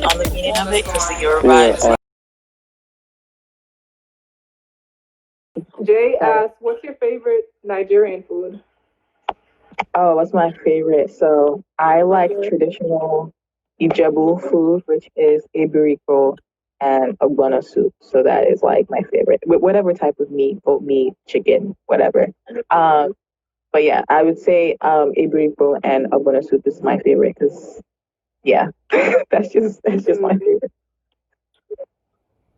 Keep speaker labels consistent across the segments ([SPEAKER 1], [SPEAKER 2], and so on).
[SPEAKER 1] on the meaning of it because the Yoruba
[SPEAKER 2] Yeah.
[SPEAKER 1] is like.
[SPEAKER 3] Jay asks, "What's your favorite Nigerian food?"
[SPEAKER 4] Oh, what's my favorite? So I like traditional Ijebu food, which is ibiriko and ogbono soup. So that is like my favorite, with whatever type of meat, goat meat, chicken, whatever. Um, but yeah, I would say ibiriko and ogbono soup is my favorite because yeah, that's just my favorite.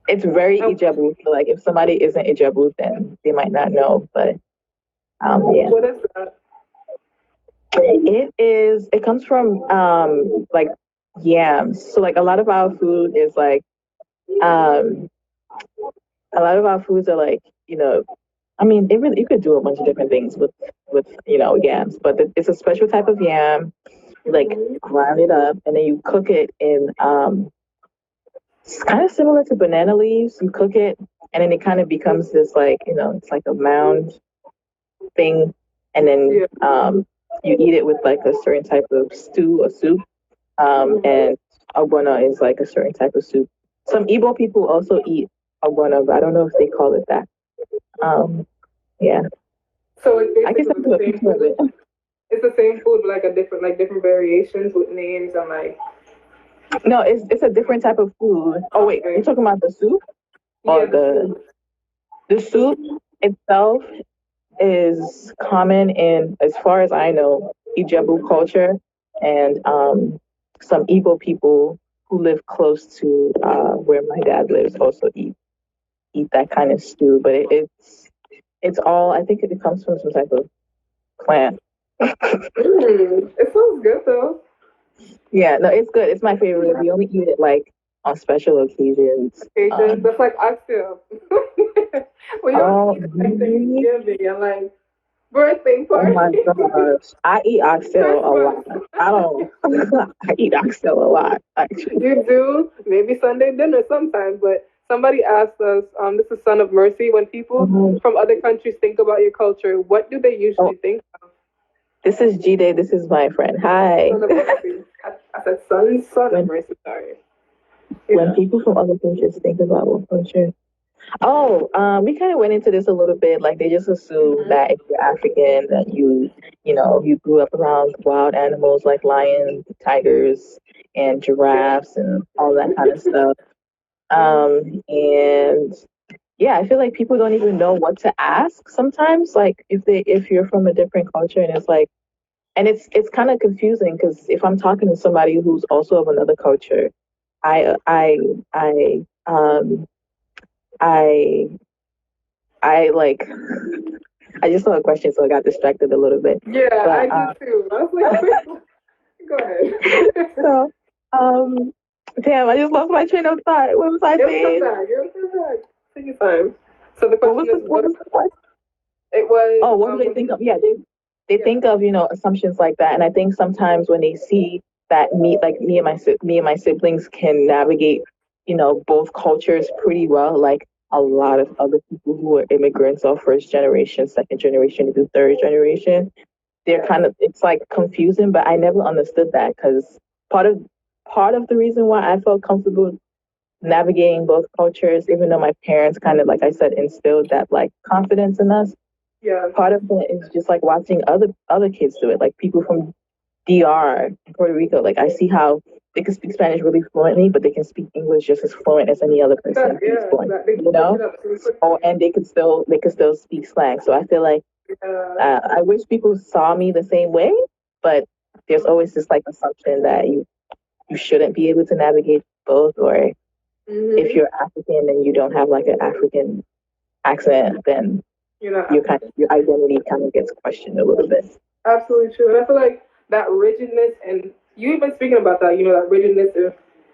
[SPEAKER 4] It's very
[SPEAKER 3] Oh,
[SPEAKER 4] Ijebu. So like if somebody isn't Ijebu, then they might not know. But yeah.
[SPEAKER 3] what is that?
[SPEAKER 4] It comes from like yams. So like a lot of our food is like um a lot of our foods are like, I mean it really you could do a bunch of different things with yams, but it's a special type of yam. You like grind it up and then you cook it in it's kind of similar to banana leaves. You cook it and then it kind of becomes this like, it's like a mound thing and then
[SPEAKER 3] Yeah.
[SPEAKER 4] you eat it with like a certain type of stew or soup. And ogbono is like a certain type of soup. Some Igbo people also eat ogbono, but I don't know if they call it that. Yeah,
[SPEAKER 3] So it's
[SPEAKER 4] I can
[SPEAKER 3] basically
[SPEAKER 4] send you
[SPEAKER 3] the
[SPEAKER 4] a
[SPEAKER 3] same
[SPEAKER 4] picture of
[SPEAKER 3] food.
[SPEAKER 4] it.
[SPEAKER 3] It's the same food, but like a different, like different variations with names and like.
[SPEAKER 4] No, it's a different type of food. Oh wait,
[SPEAKER 3] Okay.
[SPEAKER 4] you're talking about the soup or
[SPEAKER 3] Yeah, the
[SPEAKER 4] the
[SPEAKER 3] soup.
[SPEAKER 4] the
[SPEAKER 3] The
[SPEAKER 4] soup itself is common in, as far as I know, Ijebu culture and some Igbo people who live close to where my dad lives also eat that kind of stew, but it's all, I think it comes from some type of plant.
[SPEAKER 3] It sounds good though.
[SPEAKER 4] Yeah, no, it's good. It's my favorite. We only eat it like on special occasions.
[SPEAKER 3] Patience. That's like oxtail. We don't
[SPEAKER 4] Oh,
[SPEAKER 3] eat it like
[SPEAKER 4] really?
[SPEAKER 3] Thanksgiving and like birthday
[SPEAKER 4] Oh
[SPEAKER 3] party,
[SPEAKER 4] my gosh. I eat oxtail a lot.
[SPEAKER 3] Christmas.
[SPEAKER 4] I don't, I eat oxtail a lot, actually.
[SPEAKER 3] You do maybe Sunday dinner sometimes, but somebody asked us. This is Son of Mercy. When people
[SPEAKER 4] Mhm.
[SPEAKER 3] from other countries think about your culture, what do they
[SPEAKER 4] Oh,
[SPEAKER 3] usually think of?
[SPEAKER 4] this is G Day. This is my friend. Hi.
[SPEAKER 3] Son of Mercy. I said Son of
[SPEAKER 4] When
[SPEAKER 3] Mercy. Sorry.
[SPEAKER 4] when
[SPEAKER 3] Yeah.
[SPEAKER 4] people from other countries think about what culture. Oh, we kind of went into this a little bit. Like they just assume
[SPEAKER 3] Hmm.
[SPEAKER 4] that if you're African, that you grew up around wild animals like lions, tigers, and
[SPEAKER 3] Yeah.
[SPEAKER 4] giraffes, and all that kind of stuff. And yeah, I feel like people don't even know what to ask sometimes. Like if you're from a different culture, and it's like, and it's kind of confusing because if I'm talking to somebody who's also of another culture, I I I I I like I just saw a question, so I got distracted a little bit.
[SPEAKER 3] Yeah, I
[SPEAKER 4] But
[SPEAKER 3] did too. I was like, wait, go ahead.
[SPEAKER 4] so um, damn, I just lost my train of thought. What was I
[SPEAKER 3] It'll come
[SPEAKER 4] saying?
[SPEAKER 3] back. It'll come back. Take your time. So the
[SPEAKER 4] What
[SPEAKER 3] question
[SPEAKER 4] was
[SPEAKER 3] is,
[SPEAKER 4] what
[SPEAKER 3] what
[SPEAKER 4] was the question?
[SPEAKER 3] it was?
[SPEAKER 4] Oh, what do they
[SPEAKER 3] When
[SPEAKER 4] think
[SPEAKER 3] people,
[SPEAKER 4] of? Yeah, they
[SPEAKER 3] yeah,
[SPEAKER 4] think of assumptions like that, and I think sometimes when they see that me and my siblings can navigate both cultures pretty well, like a lot of other people who are immigrants or first generation, second generation, even third generation, they're
[SPEAKER 3] yeah,
[SPEAKER 4] kind of, it's like confusing, but I never understood that because part of part of the reason why I felt comfortable navigating both cultures, even though my parents kind of, like I said, instilled that like confidence in us.
[SPEAKER 3] yeah.
[SPEAKER 4] Part of it is just like watching other kids do it, like people from DR, Puerto Rico. Like I see how they can speak Spanish really fluently, but they can speak English just as fluent as any other person speaks
[SPEAKER 3] Yeah,
[SPEAKER 4] fluent.
[SPEAKER 3] exactly. They can pick it up really
[SPEAKER 4] Oh,
[SPEAKER 3] quickly.
[SPEAKER 4] and they could still speak slang. So I feel like
[SPEAKER 3] Yeah.
[SPEAKER 4] I wish people saw me the same way, but there's always this like assumption that you shouldn't be able to navigate both, or if
[SPEAKER 3] Mhm.
[SPEAKER 4] you're African and you don't have like an African accent, then
[SPEAKER 3] You know,
[SPEAKER 4] your identity kind of gets questioned a little bit.
[SPEAKER 3] absolutely true. And I feel like that rigidness, and you even speaking about that, that rigidness of,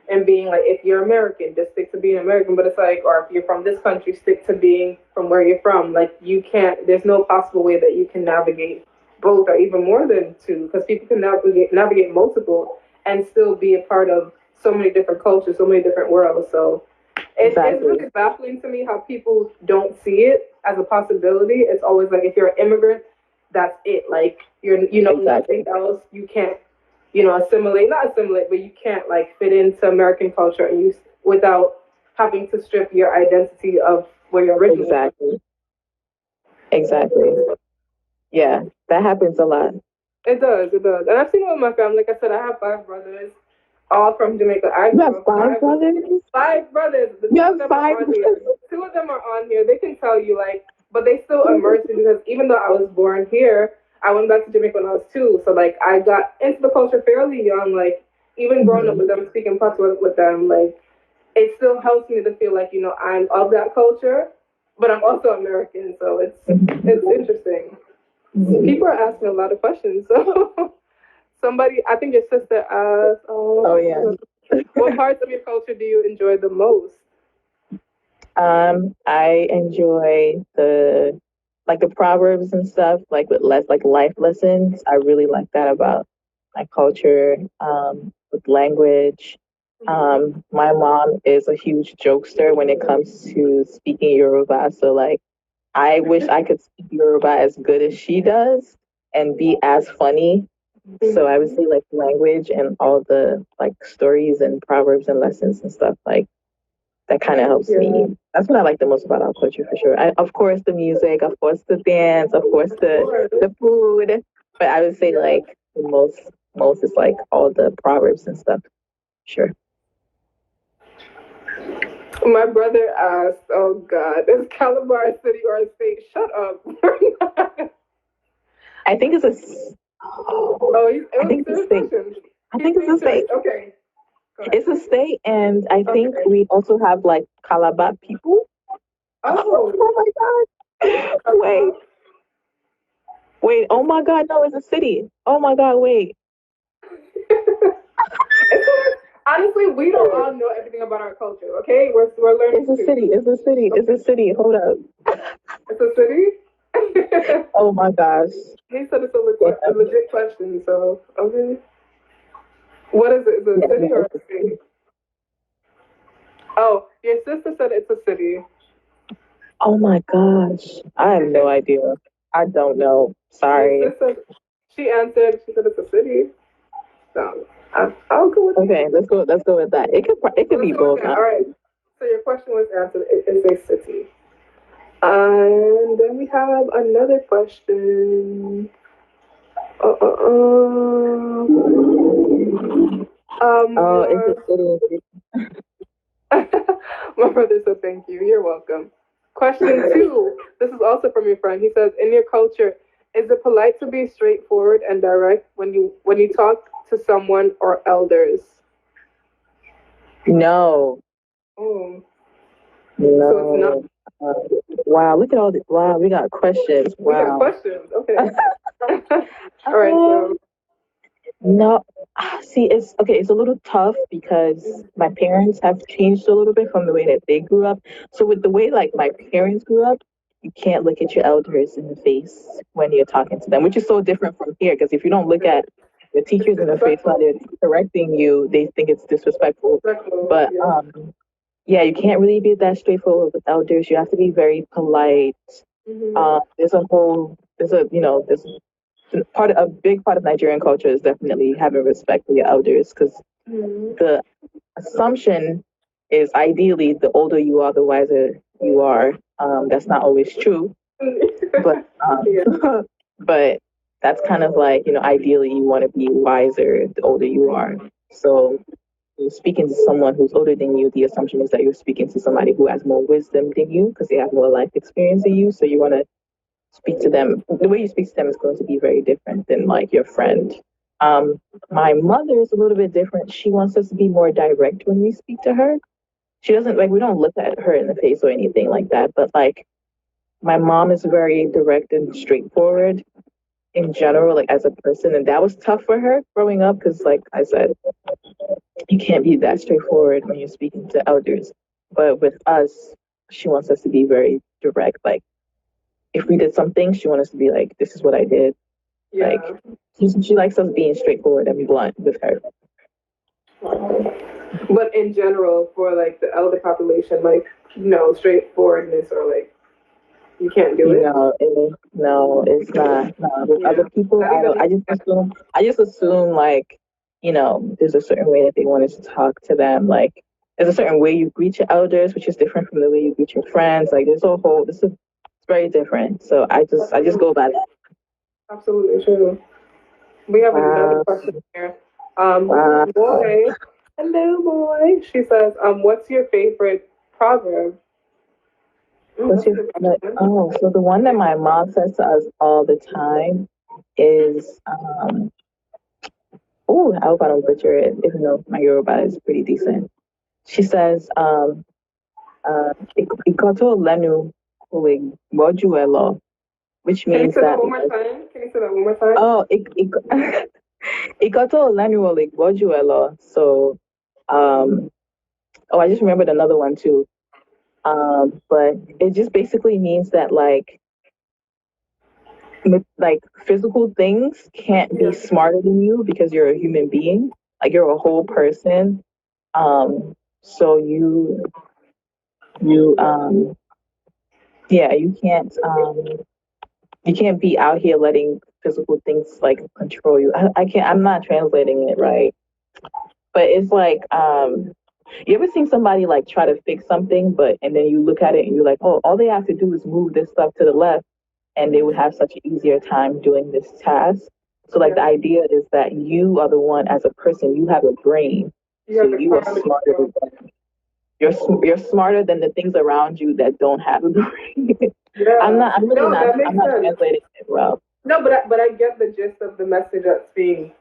[SPEAKER 3] and being like, if you're American, just stick to being American. But it's like, or if you're from this country, stick to being from where you're from. Like, you can't, there's no possible way that you can navigate both or even more than two, because people can navigate multiple and still be a part of so many different cultures, so many different worlds. So it's
[SPEAKER 4] Exactly.
[SPEAKER 3] really baffling to me how people don't see it as a possibility. It's always like if you're an immigrant, that's it. Like you know
[SPEAKER 4] Exactly.
[SPEAKER 3] nothing else. You can't. not assimilate, but you can't like fit into American culture and without having to strip your identity of where you're originally from.
[SPEAKER 4] Exactly. Yeah, that happens a lot.
[SPEAKER 3] It does. And I've seen it with my family. Like I said, I have 5 brothers, all from Jamaica. I
[SPEAKER 4] You
[SPEAKER 3] grew
[SPEAKER 4] have
[SPEAKER 3] up
[SPEAKER 4] five brothers?
[SPEAKER 3] 5 brothers. The
[SPEAKER 4] You
[SPEAKER 3] two
[SPEAKER 4] have
[SPEAKER 3] of them are
[SPEAKER 4] 5
[SPEAKER 3] on here.
[SPEAKER 4] brothers?
[SPEAKER 3] 2 of them are on here. They can tell you like, but they still immerse me because even though I was born here, I went back to Jamaica when I was 2. So like I got into the culture fairly young. Like even growing up
[SPEAKER 4] Mhm.
[SPEAKER 3] with them, speaking patois with them, like it still helps me to feel like I'm of that culture, but I'm also American. So it's interesting.
[SPEAKER 4] Mhm.
[SPEAKER 3] People are asking a lot of questions. So somebody, I think your sister asked,
[SPEAKER 4] Oh, yeah.
[SPEAKER 3] what parts of your culture do you enjoy the most?
[SPEAKER 4] I enjoy the proverbs and stuff, like with less like life lessons. I really like that about my culture, with language. My mom is a huge jokester when it comes to speaking Yoruba. So like I wish I could speak Yoruba as good as she does and be as funny. So I would say like language and all the like stories and proverbs and lessons and stuff like that kind of helps me. That's what I like the most about our culture for sure. Of course, the music, of course, the dance, of course, the food. But I would say like the most is like all the proverbs and stuff. Sure.
[SPEAKER 3] My brother asked, oh God, is Calabar a city or a state? Shut up.
[SPEAKER 4] I think it's a.
[SPEAKER 3] Oh, it
[SPEAKER 4] I
[SPEAKER 3] was
[SPEAKER 4] think
[SPEAKER 3] a
[SPEAKER 4] it's a
[SPEAKER 3] serious
[SPEAKER 4] state.
[SPEAKER 3] question.
[SPEAKER 4] I
[SPEAKER 3] He's
[SPEAKER 4] think it's
[SPEAKER 3] being
[SPEAKER 4] a
[SPEAKER 3] serious.
[SPEAKER 4] state.
[SPEAKER 3] Okay, go ahead.
[SPEAKER 4] It's a state, and I think
[SPEAKER 3] Okay.
[SPEAKER 4] we also have like Calabar people.
[SPEAKER 3] Oh,
[SPEAKER 4] Oh my God! Wait, wait. Oh my God! No, it's a city. Oh my God! Wait.
[SPEAKER 3] honestly, we don't all know everything about our culture. Okay, we're
[SPEAKER 4] It's
[SPEAKER 3] learning
[SPEAKER 4] a
[SPEAKER 3] too.
[SPEAKER 4] city. It's a city. It's
[SPEAKER 3] Okay,
[SPEAKER 4] a city. Hold up.
[SPEAKER 3] it's a city.
[SPEAKER 4] Oh my gosh.
[SPEAKER 3] He said it's a
[SPEAKER 4] Yeah,
[SPEAKER 3] legit question. So okay, what is it? Is it
[SPEAKER 4] yeah,
[SPEAKER 3] a city
[SPEAKER 4] no,
[SPEAKER 3] or
[SPEAKER 4] it's
[SPEAKER 3] a
[SPEAKER 4] a
[SPEAKER 3] state?
[SPEAKER 4] city.
[SPEAKER 3] Oh, your sister said it's a city.
[SPEAKER 4] Oh my gosh. I have no idea. I don't know.
[SPEAKER 3] Your
[SPEAKER 4] Sorry.
[SPEAKER 3] sister, she answered. She said it's a city. So I'll go with
[SPEAKER 4] Okay,
[SPEAKER 3] you.
[SPEAKER 4] let's go with that. It could
[SPEAKER 3] Let's
[SPEAKER 4] be
[SPEAKER 3] go with
[SPEAKER 4] both,
[SPEAKER 3] that. All right.
[SPEAKER 4] honestly.
[SPEAKER 3] So your question was answered. It is a city. And then we have another question. Uh, uh,
[SPEAKER 4] Oh, it's a
[SPEAKER 3] your
[SPEAKER 4] city.
[SPEAKER 3] my brother said thank you. You're welcome. Question 2. This is also from your friend. He says, in your culture, is it polite to be straightforward and direct when you talk to someone or elders?
[SPEAKER 4] No.
[SPEAKER 3] Oh, so it's not.
[SPEAKER 4] No. Uh, wow, look at all the wow, we got questions.
[SPEAKER 3] We got
[SPEAKER 4] Wow.
[SPEAKER 3] questions. Okay. All right.
[SPEAKER 4] Um,
[SPEAKER 3] So
[SPEAKER 4] no, see, it's okay. It's a little tough because my parents have changed a little bit from the way that they grew up. So with the way like my parents grew up, you can't look at your elders in the face when you're talking to them, which is so different from here. Because if you don't look at the
[SPEAKER 3] it's
[SPEAKER 4] teachers in the face while
[SPEAKER 3] disrespectful.
[SPEAKER 4] they're correcting you, they think it's disrespectful.
[SPEAKER 3] Disrespectful.
[SPEAKER 4] But
[SPEAKER 3] Yeah.
[SPEAKER 4] yeah, you can't really be that straightforward with elders. You have to be very polite.
[SPEAKER 3] Hmm.
[SPEAKER 4] There's a big part of Nigerian culture is definitely having respect for your elders because
[SPEAKER 3] Hmm.
[SPEAKER 4] the assumption is ideally the older you are, the wiser you are. That's not always true, but
[SPEAKER 3] Yeah.
[SPEAKER 4] but that's kind of like ideally you want to be wiser the older you are. So you're speaking to someone who's older than you, the assumption is that you're speaking to somebody who has more wisdom than you because they have more life experience than you. So you want to speak to them. The way you speak to them is going to be very different than like your friend. Um, my mother is a little bit different. She wants us to be more direct when we speak to her. She doesn't like we don't look at her in the face or anything like that. But like my mom is very direct and straightforward in general, like as a person, and that was tough for her growing up because, like I said, you can't be that straightforward when you're speaking to elders. But with us, she wants us to be very direct. Like if we did something, she wants us to be like, "This is what I did." Like
[SPEAKER 3] Yeah.
[SPEAKER 4] she likes us being straightforward and blunt with her.
[SPEAKER 3] But in general, for like the elder population, like no straightforwardness or like you can't do it.
[SPEAKER 4] No, it's not. No, with other
[SPEAKER 3] Yeah.
[SPEAKER 4] people,
[SPEAKER 3] Not
[SPEAKER 4] I
[SPEAKER 3] even
[SPEAKER 4] don't. I just assume. I just assume like there's a certain way that they want us to talk to them. Like, there's a certain way you greet your elders, which is different from the way you greet your friends. Like, it's very different. So I just go by that.
[SPEAKER 3] Absolutely true. We have another
[SPEAKER 4] Wow.
[SPEAKER 3] question here.
[SPEAKER 4] Wow.
[SPEAKER 3] Boy, hello, boy. She says, what's your favorite proverb?
[SPEAKER 4] What's your so the one that my mom says to us all the time is I hope I don't butcher it, even though my Yoruba is pretty decent. She says, Ikoto lenu kule gboju elo, which
[SPEAKER 3] Can you
[SPEAKER 4] means
[SPEAKER 3] say that
[SPEAKER 4] that
[SPEAKER 3] one more time? Can you say that one more time?
[SPEAKER 4] Ikoto lenu ole gboju elo. So I just remembered another one too. But it just basically means that like physical things can't be smarter than you because you're a human being, like you're a whole person. So you you can't be out here letting physical things like control you. I'm not translating it right, but it's like you ever seen somebody like try to fix something, and then you look at it and you're like, oh, all they have to do is move this stuff to the left and they would have such an easier time doing this task. So like the idea is that you are the one as a person, you have a brain. So you are smarter than you're smarter than the things around you that don't have a brain. I'm not translating it well.
[SPEAKER 3] No, but I get the gist of the message that's being,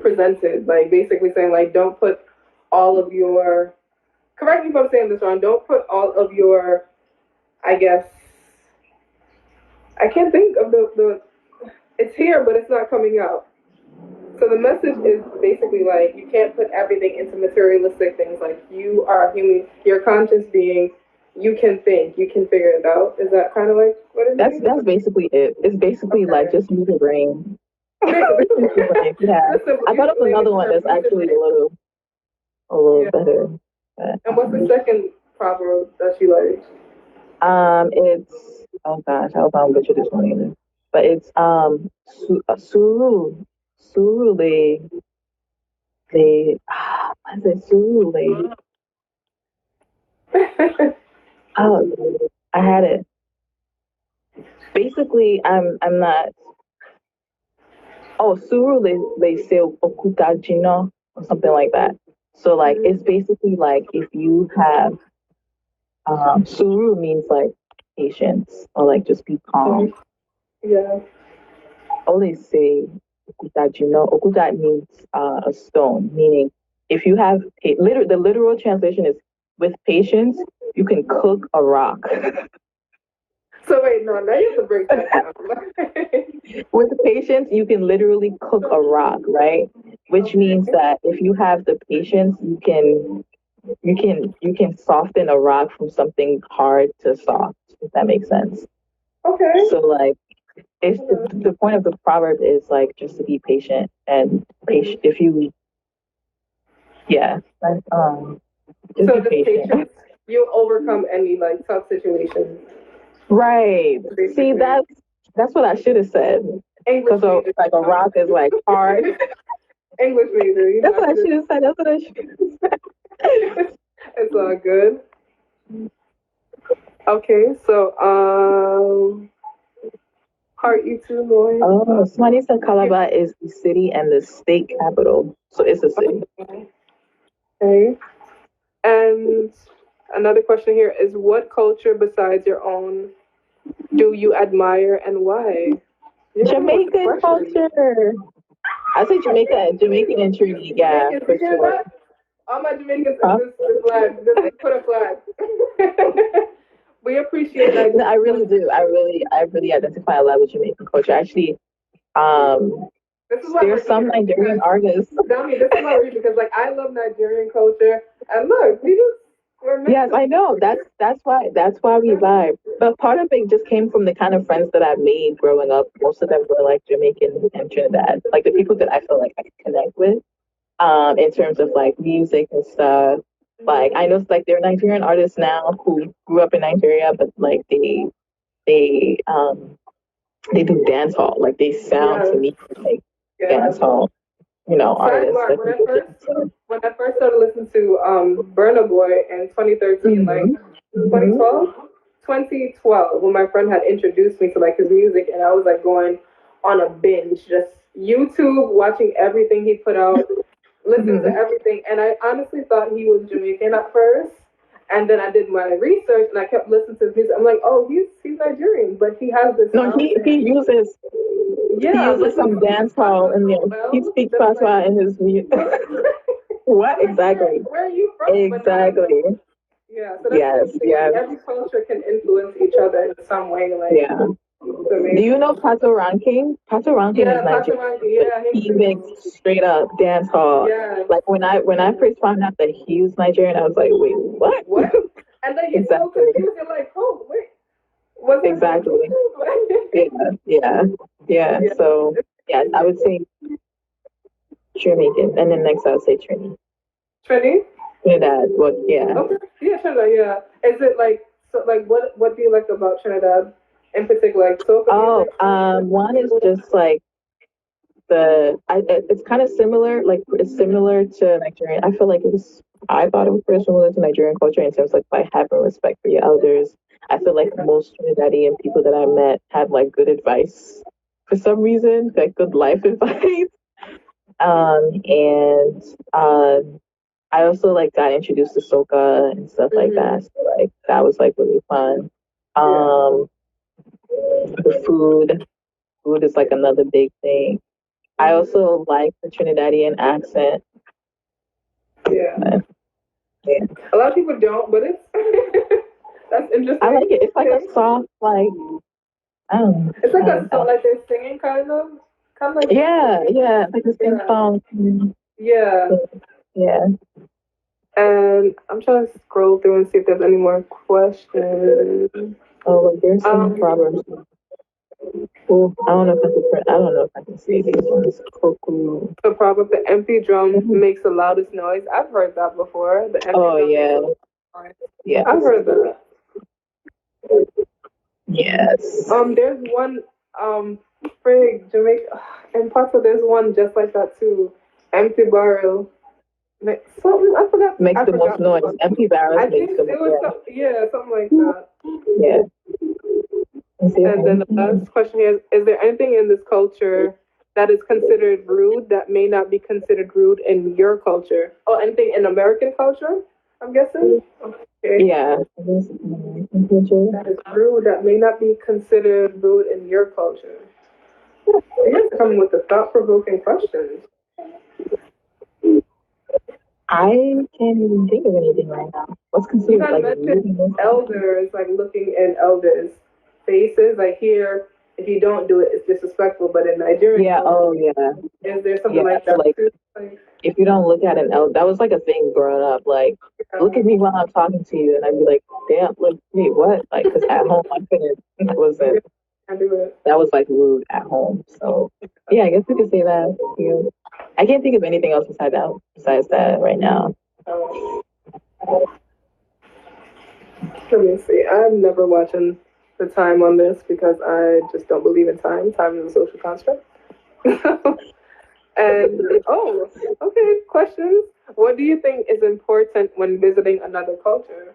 [SPEAKER 3] presented. Like basically saying like don't put all of your correct me if I'm saying this wrong, don't put all of your I guess I can't think of the it's here but it's not coming out. So the message is basically like you can't put everything into materialistic things. Like you are a human, you're a conscious being. You can think, you can figure it out. Is that kind of like what it means?
[SPEAKER 4] That's basically it. It's basically like just use your brain. Yeah, I thought of another one that's actually a little better.
[SPEAKER 3] And what's the second proverb that you like?
[SPEAKER 4] It's oh gosh, I hope I don't butcher this one either. But it's suru what is it suru oh I had it. Basically, I'm not. Oh, suru le se okuta jino or something like that. So like it's basically like if you have suru means like patience or like just be calm.
[SPEAKER 3] Yeah.
[SPEAKER 4] Only say okuta means a stone, meaning if you have the literal translation is with patience you can cook a rock.
[SPEAKER 3] So wait, no, now you have to break that down.
[SPEAKER 4] With patience, you can literally cook a rock, right? Which means that if you have the patience, you can soften a rock from something hard to soft, if that makes sense.
[SPEAKER 3] Okay.
[SPEAKER 4] So like it's the point of the proverb is like just to be patient and patient if you just
[SPEAKER 3] so
[SPEAKER 4] be patient.
[SPEAKER 3] Patience, you overcome any like tough situations.
[SPEAKER 4] Right. See, that's what I should have said. Because like a rock is like hard.
[SPEAKER 3] English major.
[SPEAKER 4] That's what I should have said. That's what I should have said.
[SPEAKER 3] It's all good. Okay, so heart you too, boy.
[SPEAKER 4] Oh, somebody said Calabar is the city and the state capital. So it's a city.
[SPEAKER 3] Okay. And another question here is what culture besides your own do you admire and why?
[SPEAKER 4] Jamaican culture. I say Jamaican and Trinity, yeah, for sure.
[SPEAKER 3] All my Jamaicans is flag. Just put a flag. We appreciate that.
[SPEAKER 4] No, I really do. I really identify a lot with Jamaican culture. Actually, there's some Nigerian artists.
[SPEAKER 3] Dami, this is my reason because like I love Nigerian culture and look, we just
[SPEAKER 4] yes, I know. That's why we vibe. But part of it just came from the kind of friends that I've made growing up. Most of them were like Jamaican and Trinidad, like the people that I feel like I can connect with. In terms of like music and stuff. Like I know like there are Nigerian artists now who grew up in Nigeria, but like they do dance hall. Like they sound to me like dance hall. artists
[SPEAKER 3] Sidebar,
[SPEAKER 4] that people can listen.
[SPEAKER 3] when I first started listening to Burna Boy in 2013, like
[SPEAKER 4] Mm-hmm. Mm-hmm.
[SPEAKER 3] 2012, 2012, when my friend had introduced me to like his music, and I was like going on a binge, just YouTube, watching everything he put out, listening to
[SPEAKER 4] Mm-hmm.
[SPEAKER 3] everything, and I honestly thought he was Jamaican at first. And then I did my research, and I kept listening to his music. I'm like, oh, he's Nigerian, but he has this
[SPEAKER 4] No,
[SPEAKER 3] sound.
[SPEAKER 4] he
[SPEAKER 3] Yeah,
[SPEAKER 4] uses
[SPEAKER 3] but he
[SPEAKER 4] some dance hall
[SPEAKER 3] patois
[SPEAKER 4] and
[SPEAKER 3] so
[SPEAKER 4] he
[SPEAKER 3] well,
[SPEAKER 4] speaks
[SPEAKER 3] just like
[SPEAKER 4] patois in his music. What
[SPEAKER 3] I'm like,
[SPEAKER 4] exactly?
[SPEAKER 3] where are you from? But now I know.
[SPEAKER 4] Exactly.
[SPEAKER 3] Yeah, so that's
[SPEAKER 4] Yes.
[SPEAKER 3] interesting. Like
[SPEAKER 4] Yes.
[SPEAKER 3] every culture can influence each other in some way. Like
[SPEAKER 4] Yeah.
[SPEAKER 3] it's
[SPEAKER 4] Do you
[SPEAKER 3] amazing.
[SPEAKER 4] know Pato Ranking? Pato Ranking is
[SPEAKER 3] Yeah,
[SPEAKER 4] Nigerian,
[SPEAKER 3] Patoranking.
[SPEAKER 4] but
[SPEAKER 3] Yeah, him
[SPEAKER 4] he makes
[SPEAKER 3] too.
[SPEAKER 4] straight up dance hall.
[SPEAKER 3] Yes.
[SPEAKER 4] Like when I first found out that he was Nigerian, I was like, wait, what?
[SPEAKER 3] What? And then you're so
[SPEAKER 4] Exactly.
[SPEAKER 3] confused. You're like, oh wait, wasn't it my
[SPEAKER 4] Exactly.
[SPEAKER 3] Bluetooth?
[SPEAKER 4] Yeah. Yeah. Yeah.
[SPEAKER 3] Yeah,
[SPEAKER 4] So
[SPEAKER 3] it's
[SPEAKER 4] yeah, I would say Jamaican, and then next I would say
[SPEAKER 3] Trini.
[SPEAKER 4] Trinidad. But yeah.
[SPEAKER 3] Okay. Yeah, Trinidad. Yeah. Is it like so? Like, what do you like about Trinidad in particular? Like soca
[SPEAKER 4] Oh,
[SPEAKER 3] music.
[SPEAKER 4] one is just like it's kind of similar, like it's similar to Nigerian. I feel like I thought it was pretty similar to Nigerian culture in terms of like by having respect for your elders. I feel like most Trinidadian people that I met had like good advice for some reason, like good life advice. And I also like got introduced to soca and stuff like
[SPEAKER 3] Mm-hmm.
[SPEAKER 4] that. So like that was like really fun.
[SPEAKER 3] Yeah.
[SPEAKER 4] Um, the food is like another big thing. I
[SPEAKER 3] Mm-hmm.
[SPEAKER 4] also like the Trinidadian accent.
[SPEAKER 3] Yeah.
[SPEAKER 4] But, yeah.
[SPEAKER 3] A lot of people don't, but it's that's
[SPEAKER 4] I like
[SPEAKER 3] interesting.
[SPEAKER 4] it. It's like a
[SPEAKER 3] Okay.
[SPEAKER 4] soft, like I don't know.
[SPEAKER 3] It's like
[SPEAKER 4] I
[SPEAKER 3] a
[SPEAKER 4] don't
[SPEAKER 3] song,
[SPEAKER 4] know.
[SPEAKER 3] like they're singing kind of like they're
[SPEAKER 4] Yeah,
[SPEAKER 3] singing.
[SPEAKER 4] yeah, like a sing
[SPEAKER 3] Yeah.
[SPEAKER 4] song.
[SPEAKER 3] Yeah.
[SPEAKER 4] Yeah.
[SPEAKER 3] And I'm trying to scroll through and see if there's any more questions.
[SPEAKER 4] Oh, like there's some
[SPEAKER 3] Um,
[SPEAKER 4] proverbs. Oh, I don't know if I can. I don't know if I can say these ones. Cuckoo.
[SPEAKER 3] the proverb, the empty drum makes the loudest noise. I've heard that before. The empty
[SPEAKER 4] Oh
[SPEAKER 3] drum makes
[SPEAKER 4] yeah.
[SPEAKER 3] the loudest noise.
[SPEAKER 4] Yes.
[SPEAKER 3] I've heard that.
[SPEAKER 4] Yes.
[SPEAKER 3] There's one, frig, Jamaica, in Paso, there's one just like that too. Empty barrel. Something,
[SPEAKER 4] Makes
[SPEAKER 3] I
[SPEAKER 4] the most
[SPEAKER 3] forgot the
[SPEAKER 4] noise.
[SPEAKER 3] fuck.
[SPEAKER 4] Empty barrels
[SPEAKER 3] I
[SPEAKER 4] makes
[SPEAKER 3] think
[SPEAKER 4] the
[SPEAKER 3] it
[SPEAKER 4] most.
[SPEAKER 3] was some, yeah, something like that.
[SPEAKER 4] Yeah. Is there
[SPEAKER 3] And then the
[SPEAKER 4] anything?
[SPEAKER 3] last question here is there anything in this culture that is considered rude that may not be considered rude in your culture? Oh, anything in American culture, I'm guessing? Okay.
[SPEAKER 4] Yeah.
[SPEAKER 3] That is rude that may not be considered rude in your culture. You guys are coming with the thought provoking questions.
[SPEAKER 4] I can't even think of anything right now. What's
[SPEAKER 3] You
[SPEAKER 4] considered
[SPEAKER 3] had
[SPEAKER 4] like
[SPEAKER 3] mentioned
[SPEAKER 4] really most.
[SPEAKER 3] elders, like looking in elders' faces. Like here, if you don't do it, it's disrespectful. But in Nigerian
[SPEAKER 4] Yeah.
[SPEAKER 3] culture,
[SPEAKER 4] Oh yeah.
[SPEAKER 3] is there something
[SPEAKER 4] Yeah.
[SPEAKER 3] like
[SPEAKER 4] So
[SPEAKER 3] that
[SPEAKER 4] like,
[SPEAKER 3] too? Like,
[SPEAKER 4] if you don't look at an elder, that was like a thing growing up. Like, look at me while I'm talking to you, and I'd be like, damn, look, wait, what? Like, because at home I couldn't. That wasn't.
[SPEAKER 3] I do it.
[SPEAKER 4] That was like rude at home. So yeah, I guess we could say that. Yeah. I can't think of anything else besides that right now.
[SPEAKER 3] Um, Let me see. I'm never watching the time on this because I just don't believe in time. Time is a social construct. And oh, okay. Questions. What do you think is important when visiting another culture?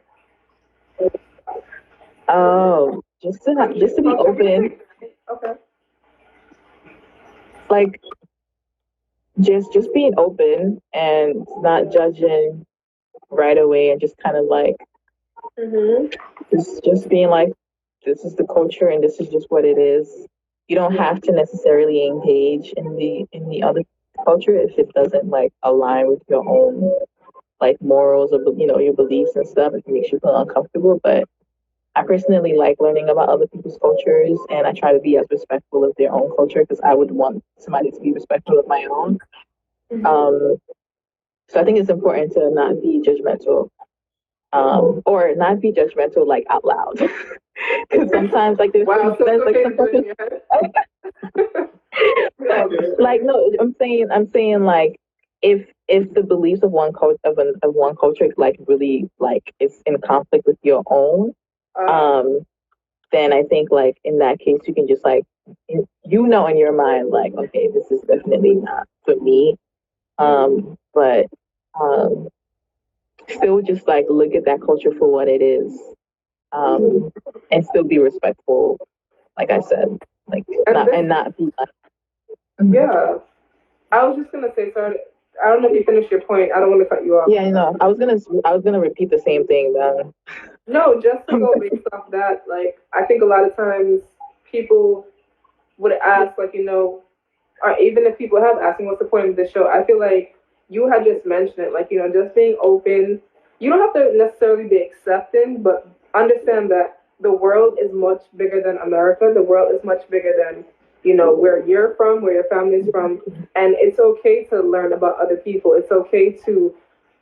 [SPEAKER 4] Oh, just to be
[SPEAKER 3] Culture
[SPEAKER 4] open,
[SPEAKER 3] music. Okay.
[SPEAKER 4] like just being open and not judging right away, and just kind of like
[SPEAKER 3] Mhm.
[SPEAKER 4] just being like, this is the culture and this is just what it is. You don't have to necessarily engage in the other culture if it doesn't like align with your own like morals or your beliefs and stuff. If it makes you feel uncomfortable, but I personally like learning about other people's cultures, and I try to be as respectful of their own culture because I would want somebody to be respectful of my own.
[SPEAKER 3] Mhm.
[SPEAKER 4] Um, so I think it's important to not be judgmental, or not be judgmental like out loud. Because sometimes like
[SPEAKER 3] Wow. So it's
[SPEAKER 4] there's like
[SPEAKER 3] okay
[SPEAKER 4] some
[SPEAKER 3] to do it in
[SPEAKER 4] cultures
[SPEAKER 3] your head. We all do it.
[SPEAKER 4] like no, I'm saying like if the beliefs of one culture like really like is in conflict with your own,
[SPEAKER 3] Uh,
[SPEAKER 4] um, then I think like in that case you can just like in your mind like, okay, this is definitely not for me. But still just like look at that culture for what it is, and still be respectful. Like I said, like
[SPEAKER 3] And this,
[SPEAKER 4] not be like,
[SPEAKER 3] yeah. I was just gonna say, sorry. I don't know if you finished your point. I don't want to cut you off.
[SPEAKER 4] yeah, no. I was gonna repeat the same thing.
[SPEAKER 3] No, just to go based off that, like I think a lot of times people would ask, like, or even if people have asked me what's the point of this show, I feel like you had just mentioned it, like, just being open. You don't have to necessarily be accepting, but understand that the world is much bigger than America. The world is much bigger than, where you're from, where your family's from. And it's okay to learn about other people. It's okay to,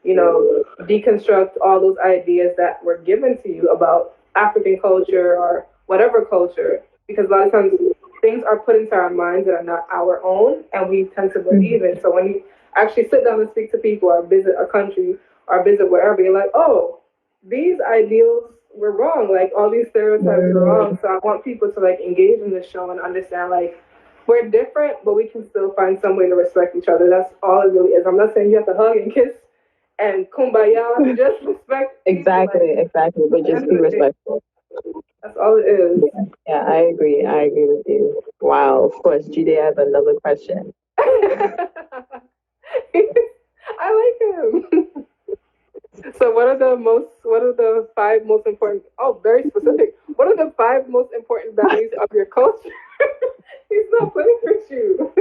[SPEAKER 3] deconstruct all those ideas that were given to you about African culture or whatever culture. Because a lot of times things are put into our minds that are not our own, and we tend to believe it. So when you actually sit down and speak to people or visit a country or visit wherever, you're like, oh, these ideals were wrong. Like all these stereotypes were wrong. So I want people to like engage in this show and understand like we're different, but we can still find some way to respect each other. That's all it really is. I'm not saying you have to hug and kiss and kumbaya. Just respect.
[SPEAKER 4] exactly, but just be respectful.
[SPEAKER 3] That's all it is.
[SPEAKER 4] Yeah, I agree. I agree with you. Wow. Of course, Jide has another question.
[SPEAKER 3] I like him. So what are the five most important, oh, very specific. What are the five most important values of your culture? He's not playing with you.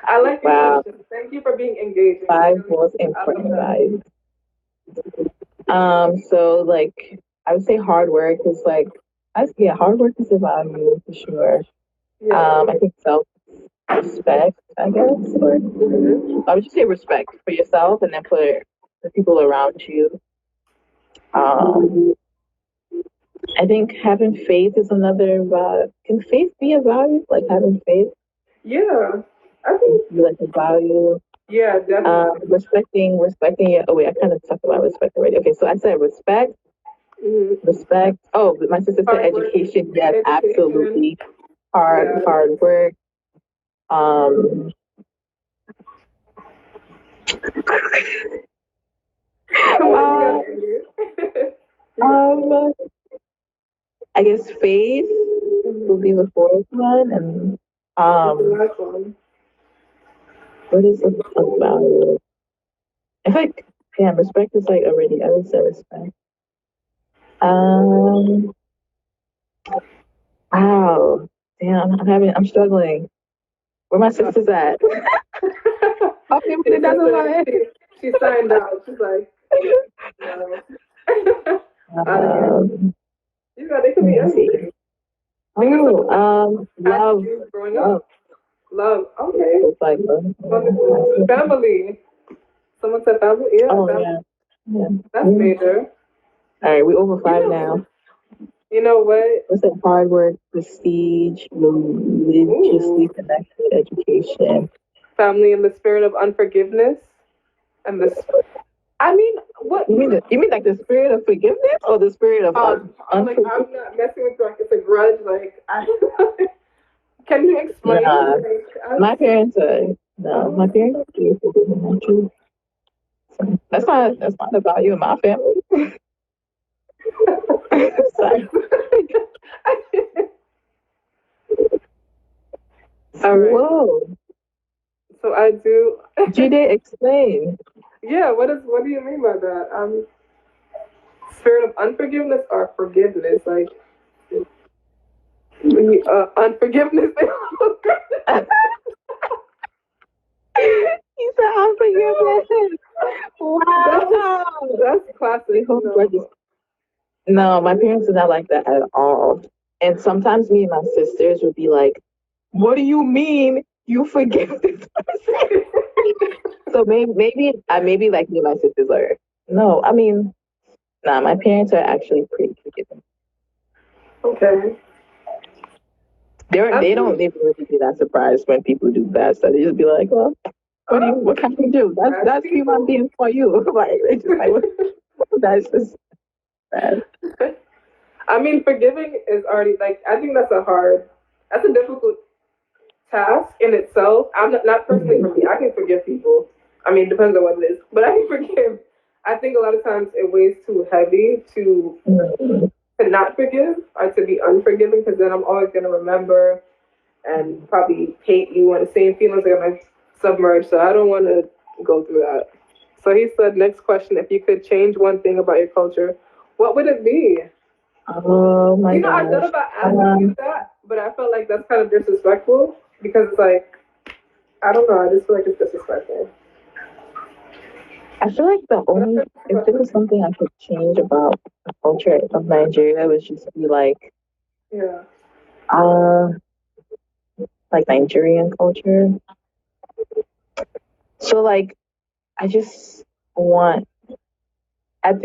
[SPEAKER 3] I like your question. Thank you for being engaging.
[SPEAKER 4] Five most important values. So like I would say hard work is like hard work is a value for sure. Yeah. I think self-respect, I guess, or I would just say respect for yourself and then for the people around you. I think having faith is another value. Can faith be a value? Like having faith?
[SPEAKER 3] Yeah, I think
[SPEAKER 4] like a value.
[SPEAKER 3] Yeah, definitely.
[SPEAKER 4] Respecting your. Oh wait, I kind of talked about respect already. Okay, so I said respect. Respect. Oh, my sister said education. Yes, absolutely. Hard work. I guess faith will be the fourth one, and what is a value? I think respect is like already. I would say respect. Wow. Damn, I'm struggling. Where my sister's at? Okay, but that's about it.
[SPEAKER 3] She signed out. She's like, no. They could be anything. Love. Growing up. Love. Okay.
[SPEAKER 4] It's like
[SPEAKER 3] family. Someone said family. Yeah.
[SPEAKER 4] Oh
[SPEAKER 3] family. Yeah. That's major.
[SPEAKER 4] All right, we over 5 now.
[SPEAKER 3] You know what?
[SPEAKER 4] What's that? Hard work, prestige, religiously connected, education.
[SPEAKER 3] Family in the spirit of unforgiveness. And I mean, what?
[SPEAKER 4] You mean like the spirit of forgiveness or the spirit of
[SPEAKER 3] like I'm not messing with like it's a grudge. Like, can you explain?
[SPEAKER 4] Nah, my parents are my parents are forgiving. That's not the value of my family.
[SPEAKER 3] All right.
[SPEAKER 4] Whoa.
[SPEAKER 3] So I do.
[SPEAKER 4] Jide, explain.
[SPEAKER 3] Yeah. What do you mean by that? Spirit of unforgiveness or forgiveness? Like, unforgiveness.
[SPEAKER 4] He said unforgiveness. Wow.
[SPEAKER 3] That's classic.
[SPEAKER 4] No, my parents are not like that at all. And sometimes me and my sisters would be like, "What do you mean you forgive this person?" So maybe like me and my sisters are. No, I mean, my parents are actually pretty forgiving.
[SPEAKER 3] Okay.
[SPEAKER 4] They don't really be that surprised when people do bad stuff. They just be like, "Well, what can you do? That's human beings for you." Like they just like, that's just bad.
[SPEAKER 3] I mean, forgiving is already like I think that's a difficult task in itself. I'm not personally for me. I can forgive people. I mean, it depends on what it is, but I can forgive. I think a lot of times it weighs too heavy to not forgive or to be unforgiving, because then I'm always going to remember and probably hate you, and the same feelings are going to submerge. So I don't want to go through that. So he said, next question: if you could change one thing about your culture, what would it be?
[SPEAKER 4] Oh my
[SPEAKER 3] I thought
[SPEAKER 4] gosh.
[SPEAKER 3] about asking you that, but I felt like that's kind of disrespectful because it's like, I don't know. I just feel like it's disrespectful.
[SPEAKER 4] I feel like the only, if there was something I could change about the culture of Nigeria, would just be
[SPEAKER 3] Yeah.
[SPEAKER 4] uh, like Nigerian culture. So like, I just want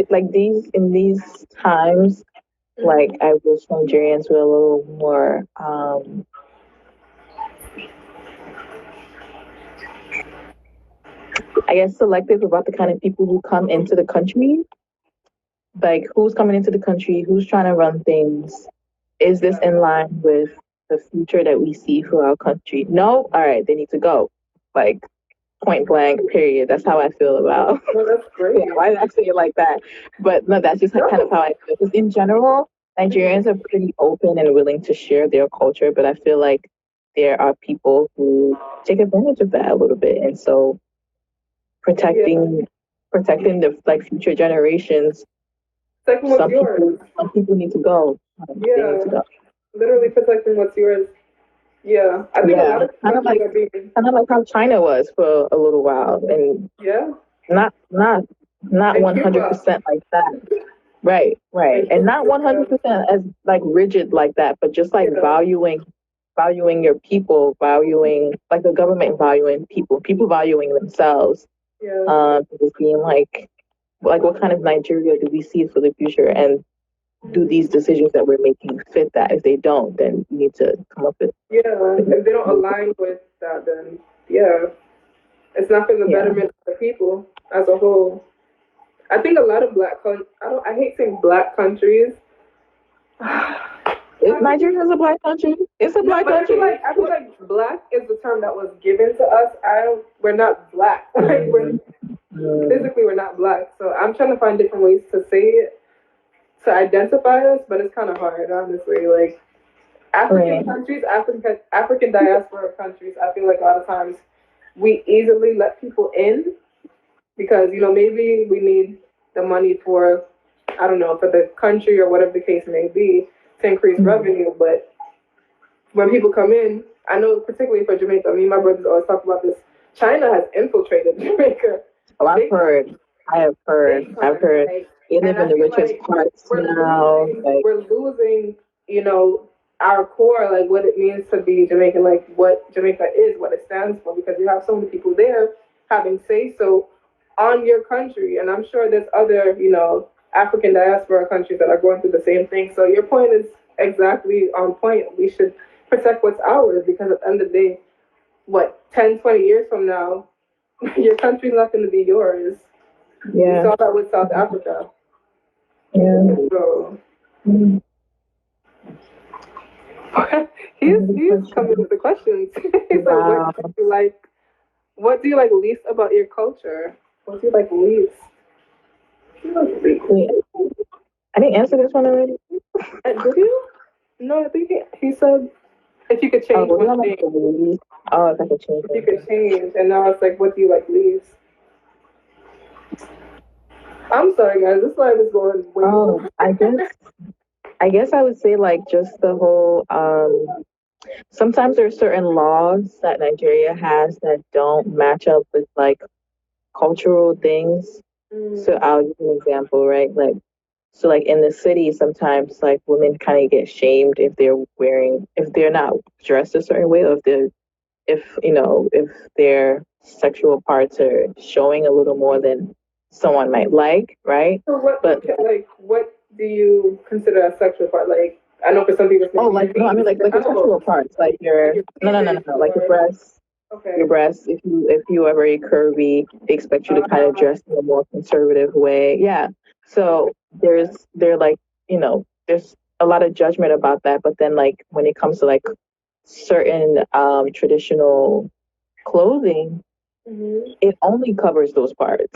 [SPEAKER 4] like in these times, like I wish Nigerians were a little more I guess selective about the kind of people who come into the country. Like who's coming into the country, who's trying to run things. Is this in line with the future that we see for our country? No, all right, they need to go. Like point blank, period. That's how I feel about.
[SPEAKER 3] Well, that's great.
[SPEAKER 4] Why did I say it like that? But no, that's just kind of how I feel. Because in general, Nigerians are pretty open and willing to share their culture, but I feel like there are people who take advantage of that a little bit, and so protecting the like future generations.
[SPEAKER 3] Protecting what's yours.
[SPEAKER 4] Some people need to go. They need to go.
[SPEAKER 3] Literally protecting what's yours. Yeah, I think a lot of countries are being
[SPEAKER 4] kind of like how China was for a little while, and not 100% like that. Right, and not 100% as like rigid like that, but just like valuing your people, valuing like the government valuing people valuing themselves. Just being like what kind of Nigeria do we see for the future, and do these decisions that we're making fit that? If they don't, then we need to come up with
[SPEAKER 3] if they don't align with that, then it's not for the betterment of the people as a whole. I think a lot of I hate saying black countries.
[SPEAKER 4] Nigeria is a black country. It's a black country.
[SPEAKER 3] I feel like black is the term that was given to us. We're not black. Like physically we're not black. So I'm trying to find different ways to say it, to identify us, but it's kind of hard, honestly. Like African countries, African diaspora countries, I feel like a lot of times we easily let people in because, maybe we need the money for, I don't know, for the country or whatever the case may be to increase revenue. But when people come in, I know particularly for Jamaica, me and my brothers always talk about this. China has infiltrated Jamaica.
[SPEAKER 4] Oh, I've heard. They live in the richest parts now.
[SPEAKER 3] We're losing, our core, like what it means to be Jamaican, like what Jamaica is, what it stands for, because you have so many people there having say so on your country. And I'm sure there's other, African diaspora countries that are going through the same thing. So your point is exactly on point. We should protect what's ours, because at the end of the day, 10, 20 years from now, your country's not going to be yours. Yeah. We saw that with South Africa.
[SPEAKER 4] Yeah.
[SPEAKER 3] So, he's coming with the questions. He's like, what do you like least about your culture? What do you like least?
[SPEAKER 4] I didn't answer this one already.
[SPEAKER 3] Did you? No, I think he said if you could change one thing.
[SPEAKER 4] If I could change.
[SPEAKER 3] If you could change, and now it's like, what do you like least? I'm sorry, guys. This live is going way over.
[SPEAKER 4] I guess I would say like just the whole. Sometimes there are certain laws that Nigeria has that don't match up with like cultural things. So I'll give an example, right? Like in the city, sometimes like women kind of get shamed if they're not dressed a certain way, or if their sexual parts are showing a little more than someone might like, right?
[SPEAKER 3] So what do you consider a sexual part? Like, I know for some people.
[SPEAKER 4] Like your sexual parts, like your no, like your breasts. Okay. Your breasts. If you are very curvy, they expect you to kind of dress in a more conservative way. Yeah. So there's a lot of judgment about that. But then like when it comes to like certain traditional clothing, it only covers those parts.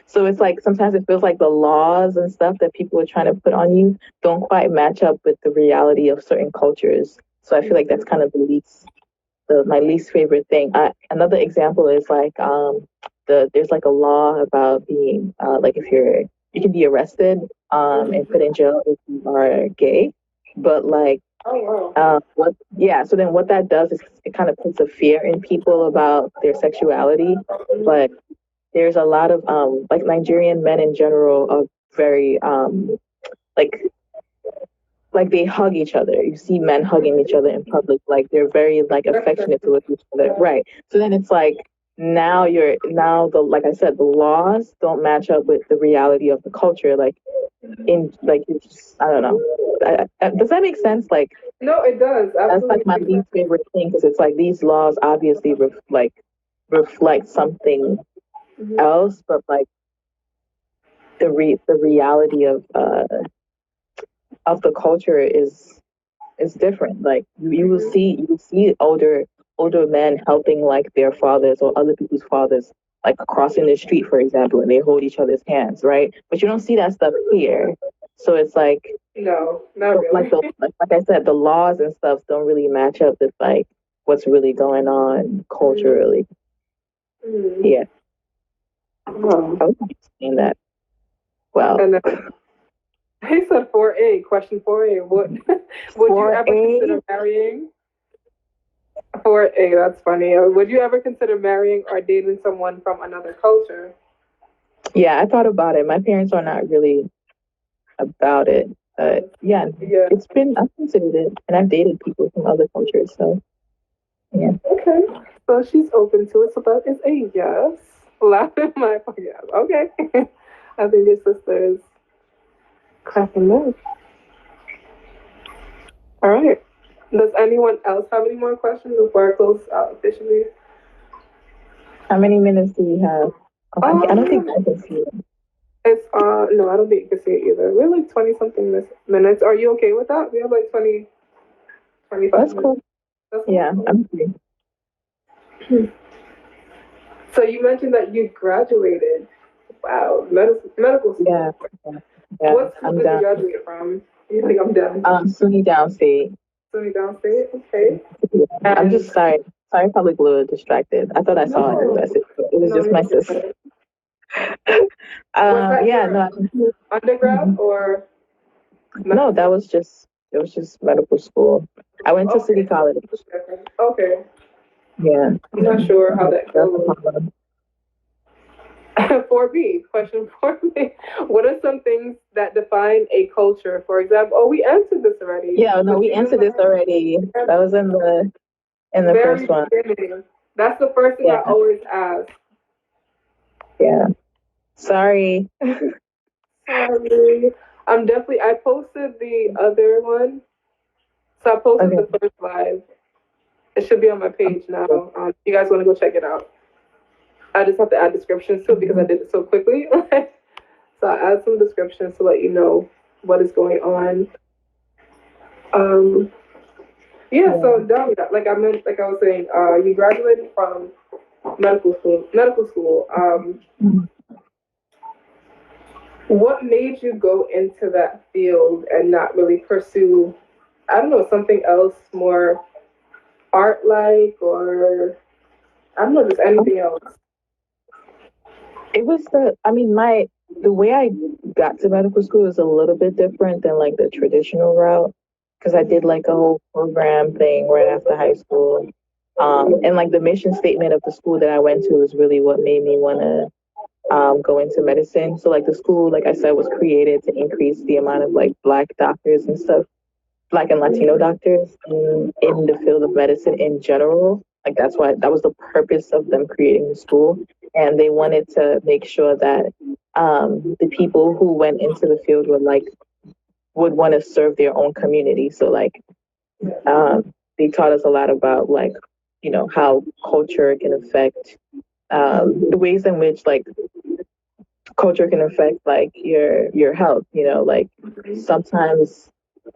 [SPEAKER 4] So it's like sometimes it feels like the laws and stuff that people are trying to put on you don't quite match up with the reality of certain cultures. So I feel like that's kind of my least favorite thing. Another example is like there's like a law about being like if you can be arrested and put in jail if you are gay, but like so then what that does is it kind of puts a fear in people about their sexuality, but there's a lot of like Nigerian men in general are very like they hug each other. You see men hugging each other in public, like they're very like affectionate towards each other. Right. So then it's like now the like I said, the laws don't match up with the reality of the culture. Like in like it's, I don't know. Does that make sense? Like
[SPEAKER 3] No, it does.
[SPEAKER 4] that's
[SPEAKER 3] Absolutely
[SPEAKER 4] like my
[SPEAKER 3] makes
[SPEAKER 4] least
[SPEAKER 3] sense.
[SPEAKER 4] favorite thing because it's like these laws obviously reflect something else, but like the reality of the culture is different. Like you will see older men helping like their fathers or other people's fathers, like crossing the street, for example, and they hold each other's hands, right? But you don't see that stuff here. So it's like
[SPEAKER 3] No, not really.
[SPEAKER 4] like I said, the laws and stuff don't really match up with like what's really going on culturally. Yeah,
[SPEAKER 3] Oh.
[SPEAKER 4] I was saying that. Well,
[SPEAKER 3] And he said 4A, question 4A. What would you ever
[SPEAKER 4] 4A.
[SPEAKER 3] consider marrying? 4A, that's funny. Would you ever consider marrying or dating someone from another culture?
[SPEAKER 4] Yeah, I thought about it. My parents are not really about it, but yeah,
[SPEAKER 3] Yeah.
[SPEAKER 4] I've considered it, and I've dated people from other cultures, so yeah.
[SPEAKER 3] Okay. So she's open to it. So that is a yes. Laughing my yes. Okay. I think your sister is cracking up. All right. Does anyone else have any more questions before I close out officially?
[SPEAKER 4] How many minutes do we have? Oh, I don't think I can see it.
[SPEAKER 3] It's no, I don't think you can see it either. We're like 20 something minutes. Are you okay with that? We have like 25
[SPEAKER 4] That's
[SPEAKER 3] minutes.
[SPEAKER 4] cool.
[SPEAKER 3] That's cool.
[SPEAKER 4] Yeah, I'm free.
[SPEAKER 3] So you mentioned that you graduated. Wow, medical school.
[SPEAKER 4] Yeah, yeah.
[SPEAKER 3] What school
[SPEAKER 4] I'm
[SPEAKER 3] did you
[SPEAKER 4] done.
[SPEAKER 3] graduate from? You think I'm done?
[SPEAKER 4] SUNY Downstate.
[SPEAKER 3] SUNY Downstate. Okay.
[SPEAKER 4] Yeah. I'm
[SPEAKER 3] And
[SPEAKER 4] just sorry. Sorry, I'm probably a little distracted. I thought I saw a
[SPEAKER 3] no,
[SPEAKER 4] message, but it was
[SPEAKER 3] no,
[SPEAKER 4] just my
[SPEAKER 3] you're
[SPEAKER 4] sister.
[SPEAKER 3] good. Was that
[SPEAKER 4] Yeah,
[SPEAKER 3] your
[SPEAKER 4] no,
[SPEAKER 3] undergrad or?
[SPEAKER 4] no, that was just it was just medical school. I went to City
[SPEAKER 3] Okay.
[SPEAKER 4] College.
[SPEAKER 3] Okay.
[SPEAKER 4] Yeah.
[SPEAKER 3] I'm not sure how that
[SPEAKER 4] That's
[SPEAKER 3] goes.
[SPEAKER 4] the problem.
[SPEAKER 3] 4B, question 4B. What are some things that define a culture? For example, we answered this already.
[SPEAKER 4] Yeah, no,
[SPEAKER 3] But
[SPEAKER 4] we answered this already. That was in the
[SPEAKER 3] very
[SPEAKER 4] first one.
[SPEAKER 3] beginning. That's the first thing I
[SPEAKER 4] Yeah,
[SPEAKER 3] always ask.
[SPEAKER 4] yeah. Sorry.
[SPEAKER 3] Sorry. I posted the other one. So I posted
[SPEAKER 4] Okay.
[SPEAKER 3] the first live. It should be on my page now. If you guys want to go check it out. I just have to add descriptions to it because I did it so quickly. So I add some descriptions to let you know what is going on. Um, yeah, so Dalia, like I was saying, you graduated from medical school. What made you go into that field and not really pursue, I don't know, something else more art like, or I don't know, just anything else?
[SPEAKER 4] It was the way I got to medical school is a little bit different than like the traditional route because I did like a whole program thing right after high school. And like the mission statement of the school that I went to is really what made me want to go into medicine. So like the school, like I said, was created to increase the amount of like Black doctors and stuff, Black and Latino doctors in the field of medicine in general. Like that was the purpose of them creating the school, and they wanted to make sure that the people who went into the field would want to serve their own community. So like they taught us a lot about like how culture can affect the ways in which like culture can affect like your health. Like sometimes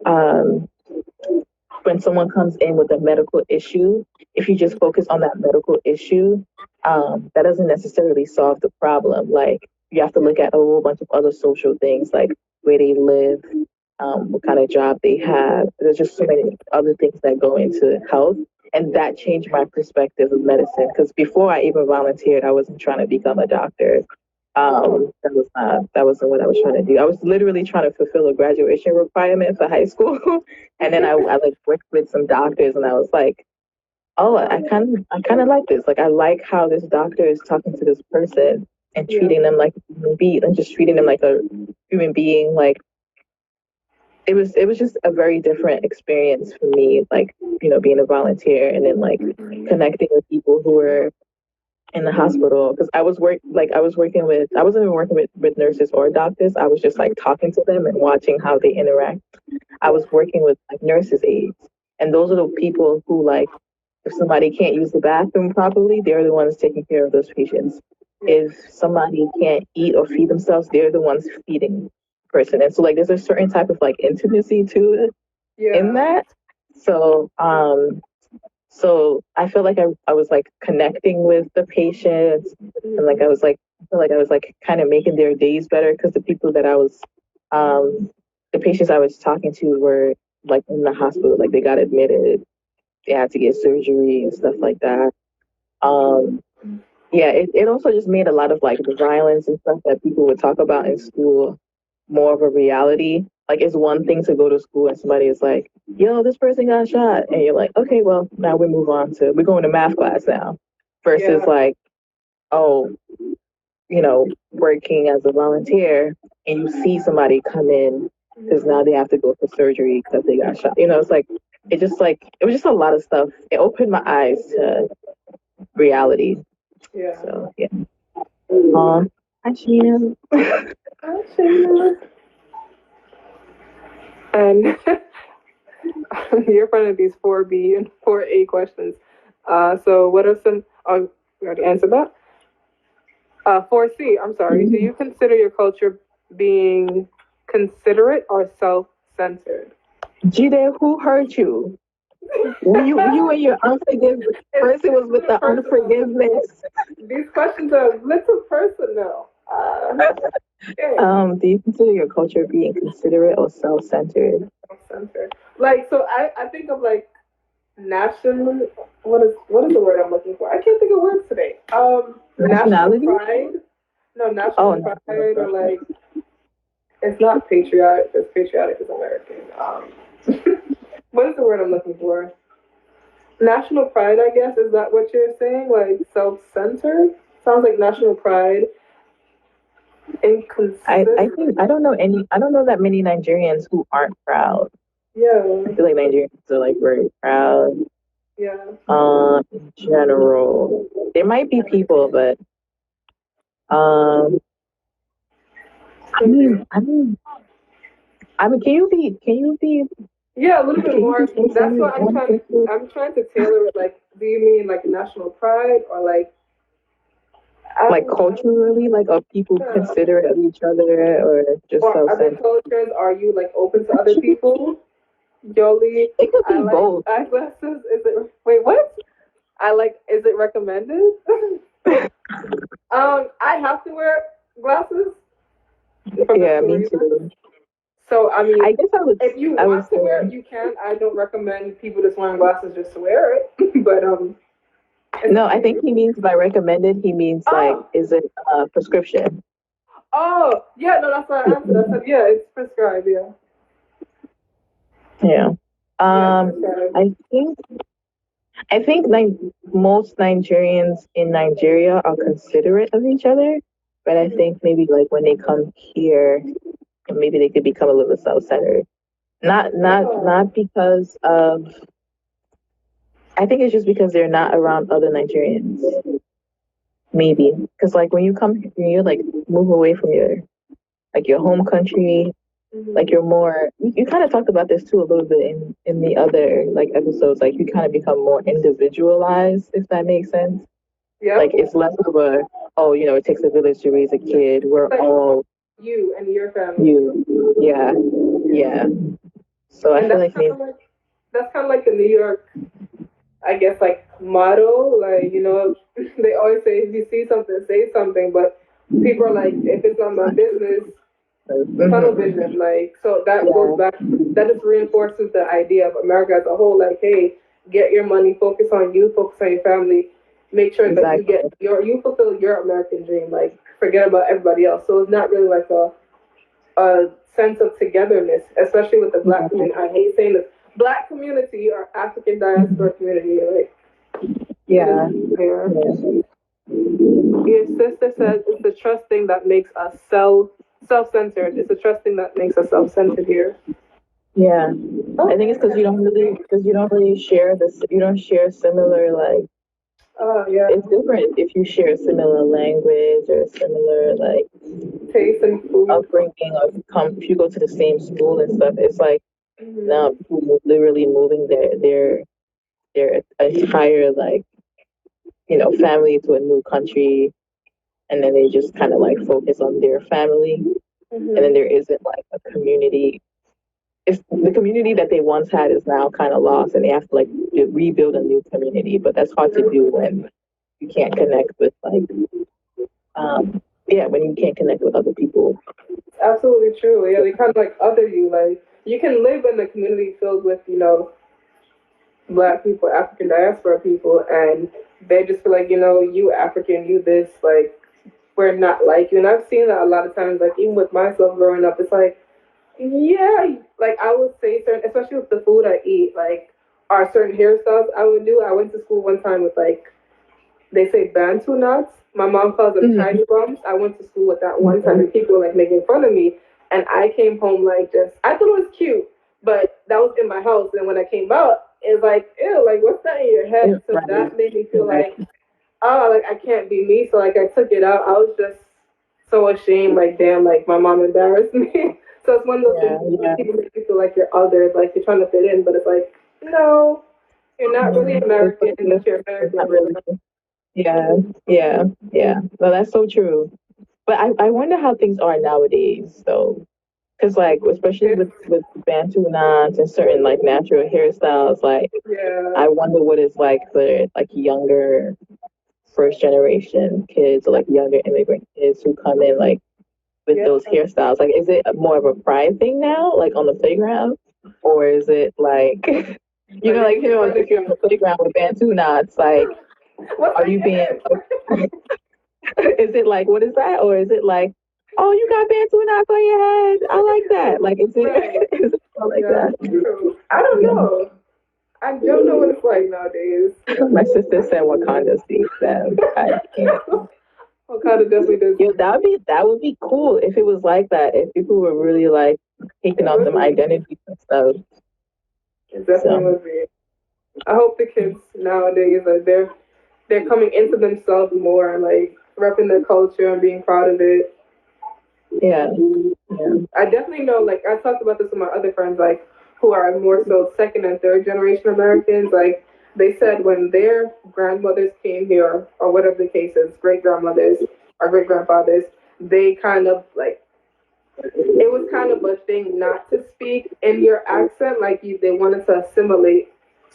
[SPEAKER 4] when someone comes in with a medical issue, if you just focus on that medical issue, that doesn't necessarily solve the problem. Like you have to look at a whole bunch of other social things, like where they live, what kind of job they have. There's just so many other things that go into health. And that changed my perspective of medicine. Because before I even volunteered, I wasn't trying to become a doctor. That wasn't what I was trying to do. I was literally trying to fulfill a graduation requirement for high school. And then I like worked with some doctors and I was like, oh, I kind of like this. Like I like how this doctor is talking to this person and treating them like a human being and just treating them like a human being. Like it was just a very different experience for me, like, being a volunteer and then like connecting with people who were in the hospital because I wasn't even working with nurses or doctors. I was just like talking to them and watching how they interact. I was working with like nurses aides, and those are the people who, like, if somebody can't use the bathroom properly, they're the ones taking care of those patients. If somebody can't eat or feed themselves, they're the ones feeding the person. And so like there's a certain type of like intimacy to it in that. So so I feel like I was like connecting with the patients and like I feel like I was like kind of making their days better because the patients I was talking to were like in the hospital, like they got admitted, they had to get surgery and stuff like that. Um, yeah, it also just made a lot of like the violence and stuff that people would talk about in school more of a reality. Like it's one thing to go to school and somebody is like, yo, this person got shot. And you're like, okay, well, now we're going to math class now. Versus like, oh, working as a volunteer and you see somebody come in because now they have to go for surgery because they got shot. It's like, it was just a lot of stuff. It opened my eyes to reality.
[SPEAKER 3] Yeah.
[SPEAKER 4] So, yeah. Hi, Sheena.
[SPEAKER 3] Hi, Sheena. And you're front of these 4B and 4A questions. So what are some, oh, we already answered that. 4C, I'm sorry. Do you consider your culture being considerate or self-centered?
[SPEAKER 4] Jide, who hurt you? You and your unforgiveness. First it was with the unforgiveness.
[SPEAKER 3] These questions are a little personal.
[SPEAKER 4] Do you consider your culture being considerate or self-centered?
[SPEAKER 3] Self-centered. Like, so I think of like national. What is the word I'm looking for? I can't think of words today.
[SPEAKER 4] Nationality?
[SPEAKER 3] National pride. No, national pride or like it's not patriotic. Because patriotic is American. What is the word I'm looking for? National pride, I guess. Is that what you're saying? Like self-centered? Sounds like national pride.
[SPEAKER 4] I think I don't know that many Nigerians who aren't proud.
[SPEAKER 3] Yeah.
[SPEAKER 4] I feel like Nigerians are like very proud.
[SPEAKER 3] Yeah.
[SPEAKER 4] In general, there might be people, but can you be?
[SPEAKER 3] Yeah, a little bit more. That's what I'm trying to tailor it. Like, do you mean like national pride or like
[SPEAKER 4] culturally, like are people considerate of each other or just
[SPEAKER 3] or other cultures? Are you like open to other people? Yoli,
[SPEAKER 4] it could be both.
[SPEAKER 3] Eyeglasses? Is it wait what? Is it recommended? I have to wear glasses.
[SPEAKER 4] Yeah, me too.
[SPEAKER 3] So I mean,
[SPEAKER 4] I guess
[SPEAKER 3] if you want to wear it, you can. I don't recommend people just wearing glasses just to wear it. But
[SPEAKER 4] no, I think he means by recommended. He means like, is it a prescription?
[SPEAKER 3] Oh yeah, no, that's what I answered. I said yeah, it's prescribed. Yeah.
[SPEAKER 4] Yeah. I think like most Nigerians in Nigeria are considerate of each other, but I think maybe like when they come here, maybe they could become a little self-centered. Not because of. I think it's just because they're not around other Nigerians. Maybe because like when you like move away from your home country, like you're more. You kind of talked about this too a little bit in the other like episodes. Like you kind of become more individualized, if that makes sense.
[SPEAKER 3] Yeah.
[SPEAKER 4] Like it's less of a it takes a village to raise a kid. We're like all
[SPEAKER 3] you and your family.
[SPEAKER 4] You, yeah. So I feel like maybe
[SPEAKER 3] that's kind of like the New York I guess like motto, like they always say if you see something, say something, but people are like, if it's not my business, tunnel
[SPEAKER 4] Mm-hmm.
[SPEAKER 3] vision. Like, so that goes
[SPEAKER 4] Yeah,
[SPEAKER 3] back, that just reinforces the idea of America as a whole. Like, hey, get your money, focus on you, focus on your family, make sure that you get
[SPEAKER 4] exactly.
[SPEAKER 3] you fulfill your American dream. Like, forget about everybody else. So it's not really like a sense of togetherness, especially with the black
[SPEAKER 4] Yeah.
[SPEAKER 3] community. I hate saying this, black community or African diaspora community. Like, it is
[SPEAKER 4] Yeah.
[SPEAKER 3] here.
[SPEAKER 4] Yeah.
[SPEAKER 3] Your sister said it's the trust thing that makes us self-centered. It's the trust thing that makes us self-centered here.
[SPEAKER 4] Yeah. I think it's
[SPEAKER 3] Okay.
[SPEAKER 4] because you don't really share this. You don't share similar like.
[SPEAKER 3] Oh yeah.
[SPEAKER 4] It's different if you share a similar language or similar like
[SPEAKER 3] Taste and food.
[SPEAKER 4] upbringing or if you go to the same school and stuff. It's like
[SPEAKER 3] Hmm.
[SPEAKER 4] now people literally moving their entire like family to a new country, and then they just kind of like focus on their family, and then
[SPEAKER 3] Hmm.
[SPEAKER 4] there isn't like a community. It's the community that they once had is now kind of lost, and they have to like rebuild a new community. But that's hard to do when you can't connect with like when you can't connect with other people.
[SPEAKER 3] Absolutely true. Yeah, they kind of like other you. Like you can live in a community filled with black people, African diaspora people, and they just feel like you African, you this like we're not like you. And I've seen that a lot of times. Like even with myself growing up, it's like yeah, like I would say certain, especially with the food I eat, like are certain hairstyles I would do. I went to school one time with like they say Bantu knots. My mom calls them
[SPEAKER 4] Mm-hmm.
[SPEAKER 3] Chinese bums. I went to school with that one time, and people were like making fun of me. And I came home like just I thought it was cute, but that was in my house. And when I came out, it was like ew, like what's that in your head? So
[SPEAKER 4] Right,
[SPEAKER 3] that made me feel
[SPEAKER 4] right.
[SPEAKER 3] like oh, like I can't be me. So like I took it out. I was just so ashamed. Like damn, like my mom embarrassed me. So it's one of those things
[SPEAKER 4] Yeah,
[SPEAKER 3] where
[SPEAKER 4] yeah.
[SPEAKER 3] people make you feel like you're othered, like you're trying to fit in, but it's like no, you're not really
[SPEAKER 4] It's
[SPEAKER 3] American,
[SPEAKER 4] like,
[SPEAKER 3] but you're
[SPEAKER 4] it's
[SPEAKER 3] American.
[SPEAKER 4] not really. Yeah, yeah, yeah. No, that's so true. But I wonder how things are nowadays, though. Because, like, especially with Bantu knots and certain, like, natural hairstyles, like,
[SPEAKER 3] Yeah.
[SPEAKER 4] I wonder what it's like for, like, younger first generation kids or, like, younger immigrant kids who come in, like, with
[SPEAKER 3] Yeah.
[SPEAKER 4] those hairstyles. Like, is it more of a pride thing now, like, on the playground? Or is it, like,
[SPEAKER 3] Like they
[SPEAKER 4] like,
[SPEAKER 3] make fun of
[SPEAKER 4] if you're on
[SPEAKER 3] you.
[SPEAKER 4] the playground with Bantu knots, like,
[SPEAKER 3] What's
[SPEAKER 4] are
[SPEAKER 3] that
[SPEAKER 4] you
[SPEAKER 3] your
[SPEAKER 4] being
[SPEAKER 3] head?
[SPEAKER 4] is it like what is that, or is it like, oh, you got bantu knots on your head? I like that. Like, is it
[SPEAKER 3] Right.
[SPEAKER 4] is it something like
[SPEAKER 3] Yeah,
[SPEAKER 4] that?
[SPEAKER 3] true. I don't know. I don't know what it's like nowadays.
[SPEAKER 4] My sister said Wakanda Steve them. I can't.
[SPEAKER 3] Wakanda definitely does.
[SPEAKER 4] Yo, that would be cool if it was like that. If people were really like taking
[SPEAKER 3] It
[SPEAKER 4] on
[SPEAKER 3] would
[SPEAKER 4] them
[SPEAKER 3] be.
[SPEAKER 4] identities and stuff.
[SPEAKER 3] It definitely
[SPEAKER 4] So
[SPEAKER 3] would be. I hope the kids nowadays like they're coming into themselves more and like repping their culture and being proud of it.
[SPEAKER 4] yeah, yeah.
[SPEAKER 3] I definitely know, like, I talked about this with my other friends, like, who are more so second and third generation Americans. Like, they said when their grandmothers came here, or whatever the case is, great grandmothers or great grandfathers, they kind of, like, it was kind of a thing not to speak in your accent. Like, they wanted to assimilate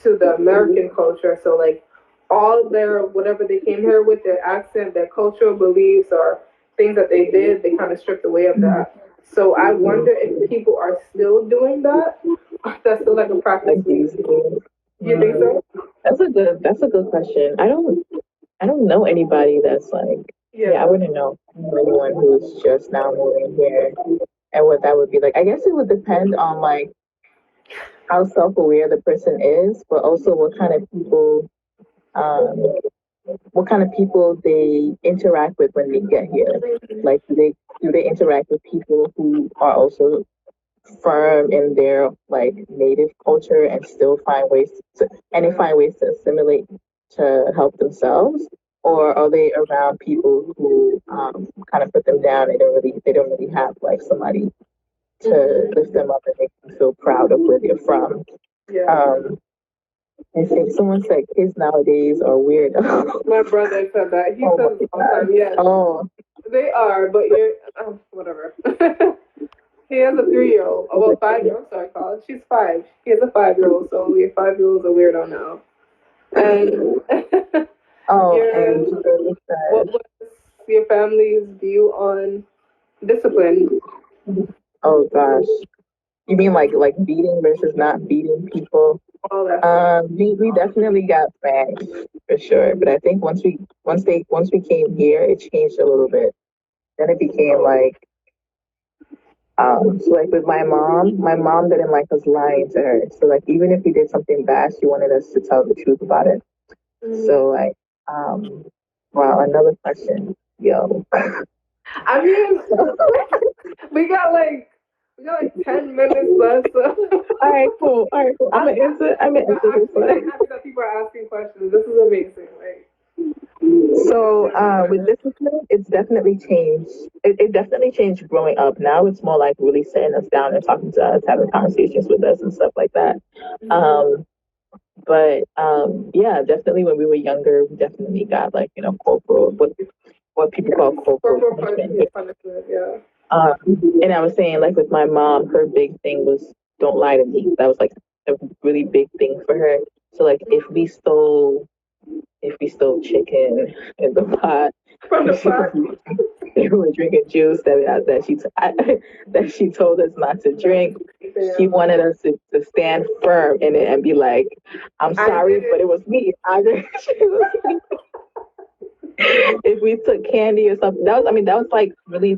[SPEAKER 3] to the American culture. So, like, all their, whatever they came here with, their accent, their cultural beliefs, or things that they did, they kind of stripped away of that. So I wonder if people are still doing that. That's still like a practice
[SPEAKER 4] Like
[SPEAKER 3] we
[SPEAKER 4] these
[SPEAKER 3] see.
[SPEAKER 4] days.
[SPEAKER 3] Do you think so?
[SPEAKER 4] That's a good question. I don't know anybody that's like, yeah, I
[SPEAKER 3] Yeah.
[SPEAKER 4] wouldn't know anyone who's just now moving here and what that would be like. I guess it would depend on like how self-aware the person is, but also um, what kind of people they interact with when they get here. Like, do they interact with people who are also firm in their like native culture and still find ways they find ways to assimilate to help themselves, or are they around people who kind of put them down? They don't really have like somebody to lift them up and make them feel proud of where they're from.
[SPEAKER 3] Yeah.
[SPEAKER 4] um I think someone said kids nowadays are weird.
[SPEAKER 3] My brother said that. He
[SPEAKER 4] Oh my
[SPEAKER 3] says it all the
[SPEAKER 4] god.
[SPEAKER 3] time. Yes,
[SPEAKER 4] Oh,
[SPEAKER 3] they are, but you're whatever. He has a 3 year old. Oh, well, 5 year old. Sorry, college. She's five. He has a 5 year old. So your 5 year old's a weirdo now. And
[SPEAKER 4] Oh,
[SPEAKER 3] your
[SPEAKER 4] and so what's
[SPEAKER 3] what
[SPEAKER 4] that?
[SPEAKER 3] was your family's view on discipline?
[SPEAKER 4] Oh gosh. You mean like beating versus not beating people?
[SPEAKER 3] All that stuff.
[SPEAKER 4] We definitely got spanked for sure. But I think once we came here, it changed a little bit. Then it became like so like with my mom didn't like us lying to her. So like even if we did something bad, she wanted us to tell the truth about it.
[SPEAKER 3] Mm.
[SPEAKER 4] So like wow, another question. Yo.
[SPEAKER 3] I mean, we got like 10 minutes left. So
[SPEAKER 4] All right, cool. All right, cool.
[SPEAKER 3] I'm
[SPEAKER 4] I'm gonna answer this
[SPEAKER 3] I'm
[SPEAKER 4] one.
[SPEAKER 3] happy that people are asking questions. This is amazing. Like,
[SPEAKER 4] So with discipline, it's definitely changed. It definitely changed growing up. Now it's more like really sitting us down and talking to us, having conversations with us and stuff like that. Um, but yeah, definitely when we were younger, we definitely got like corporal what people call corporal
[SPEAKER 3] corporal
[SPEAKER 4] punishment.
[SPEAKER 3] punishment. Yeah.
[SPEAKER 4] Um, and I was saying like with my mom, her big thing was don't lie to me. That was like a really big thing for her. So like if we stole chicken in the pot,
[SPEAKER 3] From the
[SPEAKER 4] if
[SPEAKER 3] pot.
[SPEAKER 4] we were drinking juice that she told us not to drink. She
[SPEAKER 3] Damn.
[SPEAKER 4] wanted us to stand firm in it and be like, "I'm
[SPEAKER 3] I
[SPEAKER 4] sorry,
[SPEAKER 3] did
[SPEAKER 4] but
[SPEAKER 3] it.
[SPEAKER 4] it was me." If we took candy or something, that was like really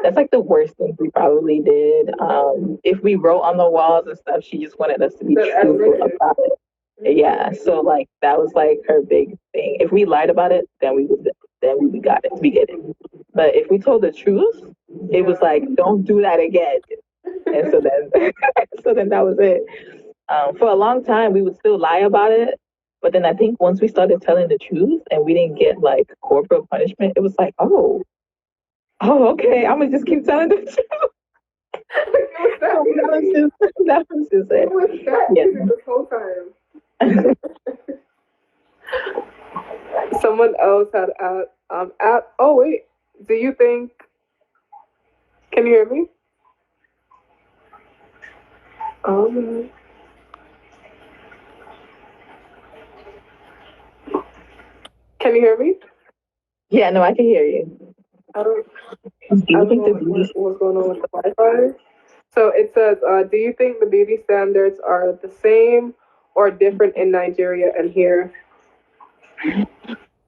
[SPEAKER 4] that's like the worst thing we probably did. If we wrote on the walls and stuff, she just wanted us to be
[SPEAKER 3] That
[SPEAKER 4] truthful
[SPEAKER 3] admitted
[SPEAKER 4] about it. Yeah, so like that was like her big thing. If we lied about it, then we got it. We get it. But if we told the truth, it was like don't do that again. And so then so then that was it. For a long time we would still lie about it. But then I think once we started telling the truth and we didn't get like corporal punishment, it was like, oh, okay, I'm gonna just keep telling the truth.
[SPEAKER 3] It was that easy.
[SPEAKER 4] That was just
[SPEAKER 3] It
[SPEAKER 4] it.
[SPEAKER 3] was that
[SPEAKER 4] Yeah.
[SPEAKER 3] easy this whole time. Someone else had at oh wait, do you think can you hear me? Um can you hear me?
[SPEAKER 4] Yeah, no, I can hear you.
[SPEAKER 3] I don't
[SPEAKER 4] Do
[SPEAKER 3] I
[SPEAKER 4] you
[SPEAKER 3] don't
[SPEAKER 4] think
[SPEAKER 3] know
[SPEAKER 4] the beauty
[SPEAKER 3] what's going on with the Wi-Fi. So it says, do you think the beauty standards are the same or different in Nigeria and here?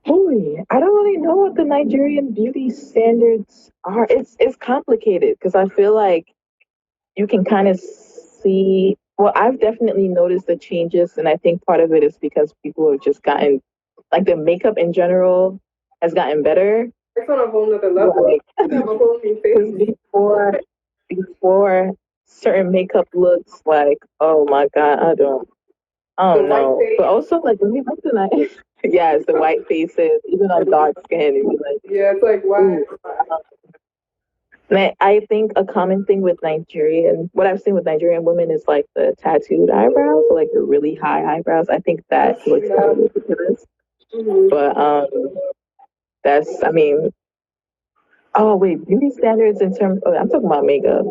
[SPEAKER 4] Holy, I don't really know what the Nigerian beauty standards are. It's complicated because I feel like you can kind of see. Well, I've definitely noticed the changes, and I think part of it is because people have just gotten like the makeup in general has gotten better.
[SPEAKER 3] It's on a whole nother level.
[SPEAKER 4] Like,
[SPEAKER 3] You have a whole new
[SPEAKER 4] because
[SPEAKER 3] face.
[SPEAKER 4] before certain makeup looks like, oh my god, I
[SPEAKER 3] The
[SPEAKER 4] don't
[SPEAKER 3] white
[SPEAKER 4] know. But
[SPEAKER 3] face.
[SPEAKER 4] also like when we went to night, yeah, it's the white faces, even on dark skin, and be like,
[SPEAKER 3] Yeah, it's like why?
[SPEAKER 4] ooh. And I think a common thing with what I've seen with Nigerian women is like the tattooed eyebrows, like the really high eyebrows. I think
[SPEAKER 3] I've
[SPEAKER 4] that
[SPEAKER 3] seen
[SPEAKER 4] looks kind of
[SPEAKER 3] that.
[SPEAKER 4] ridiculous.
[SPEAKER 3] Mm-hmm.
[SPEAKER 4] But I mean, oh wait, beauty standards in terms. Oh, I'm talking about makeup.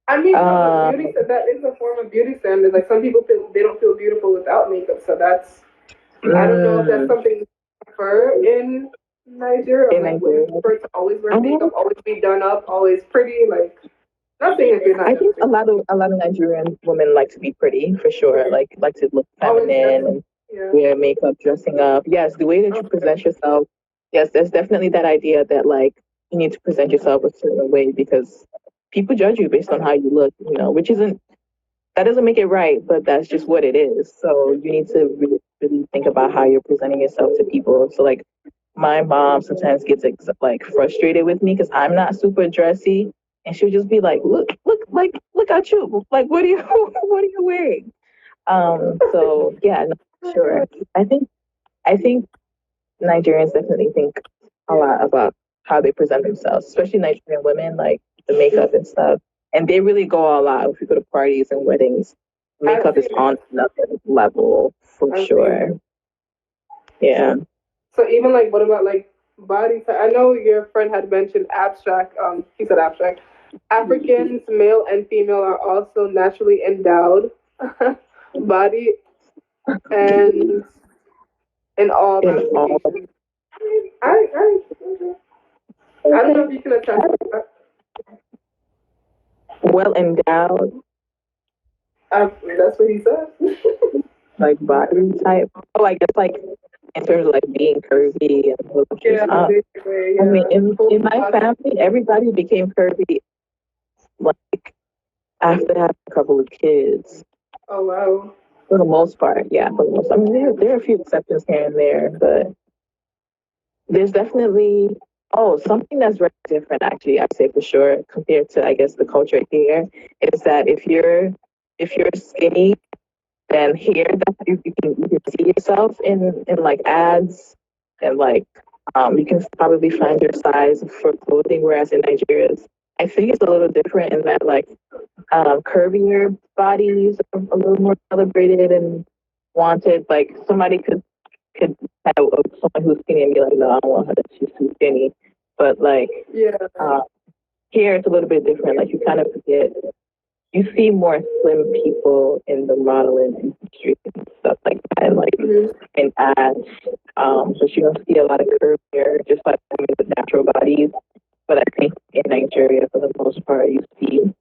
[SPEAKER 3] I mean, no, but
[SPEAKER 4] Um,
[SPEAKER 3] that is a form of beauty standard. Like some people feel they don't feel beautiful without makeup, so that's I don't know if that's
[SPEAKER 4] mm,
[SPEAKER 3] something you prefer in Nigeria.
[SPEAKER 4] in
[SPEAKER 3] Like women
[SPEAKER 4] Nigeria.
[SPEAKER 3] prefer to always wear
[SPEAKER 4] Um,
[SPEAKER 3] makeup, always be done up, always pretty. Like nothing if you're not
[SPEAKER 4] I
[SPEAKER 3] gonna
[SPEAKER 4] think
[SPEAKER 3] be
[SPEAKER 4] a lot of Nigerian women like to be pretty for sure. Like to look
[SPEAKER 3] always
[SPEAKER 4] feminine
[SPEAKER 3] dressed.
[SPEAKER 4] and
[SPEAKER 3] Yeah.
[SPEAKER 4] wear makeup, dressing up. Yes, the way that you present yourself. Yes, there's definitely that idea that like you need to present yourself a certain way because people judge you based on how you look. Which isn't that doesn't make it right, but that's just what it is. So you need to really, really think about how you're presenting yourself to people. So like my mom sometimes gets like frustrated with me because I'm not super dressy, and she'll just be like, look at you, like what are you what are you wearing? So yeah, no, sure. I think Nigerians definitely think a lot about how they present themselves, especially Nigerian women, like the makeup and stuff. And they really go all out. If you go to parties and weddings,
[SPEAKER 3] I've
[SPEAKER 4] makeup is
[SPEAKER 3] seen it.
[SPEAKER 4] on another level for
[SPEAKER 3] I've seen it.
[SPEAKER 4] sure. Yeah.
[SPEAKER 3] So even like what about like body type? I know your friend had mentioned abstract. He said abstract. Africans, male and female, are also naturally endowed body and in all
[SPEAKER 4] In all,
[SPEAKER 3] ramifications. I I don't know if you can attest to that.
[SPEAKER 4] well endowed,
[SPEAKER 3] That's what he said.
[SPEAKER 4] like body type. Oh, I guess like in terms of like being curvy and voluptuous.
[SPEAKER 3] Yeah, basically,
[SPEAKER 4] I mean,
[SPEAKER 3] yeah.
[SPEAKER 4] in my family, everybody became curvy like after having a couple of kids.
[SPEAKER 3] Oh wow.
[SPEAKER 4] For the most part, yeah. For the most, I mean, there are a few exceptions here and there, but there's definitely something that's very different. Actually, I'd say for sure compared to I guess the culture here is that if you're skinny, then here that you can see yourself in like ads and like you can probably find your size for clothing. Whereas in Nigeria, I think it's a little different in that like curvier bodies are a little more celebrated and wanted. Like somebody could have someone who's skinny and be like, no, I don't want her. She's too skinny. But like
[SPEAKER 3] Yeah.
[SPEAKER 4] uh, here, it's a little bit different. Like you kind of forget. You see more slim people in the modeling industry and stuff like that, and like
[SPEAKER 3] Mhm.
[SPEAKER 4] in ads. But you don't see a lot of curvier, just like women with natural bodies. But I think in Nigeria, for the most part, you see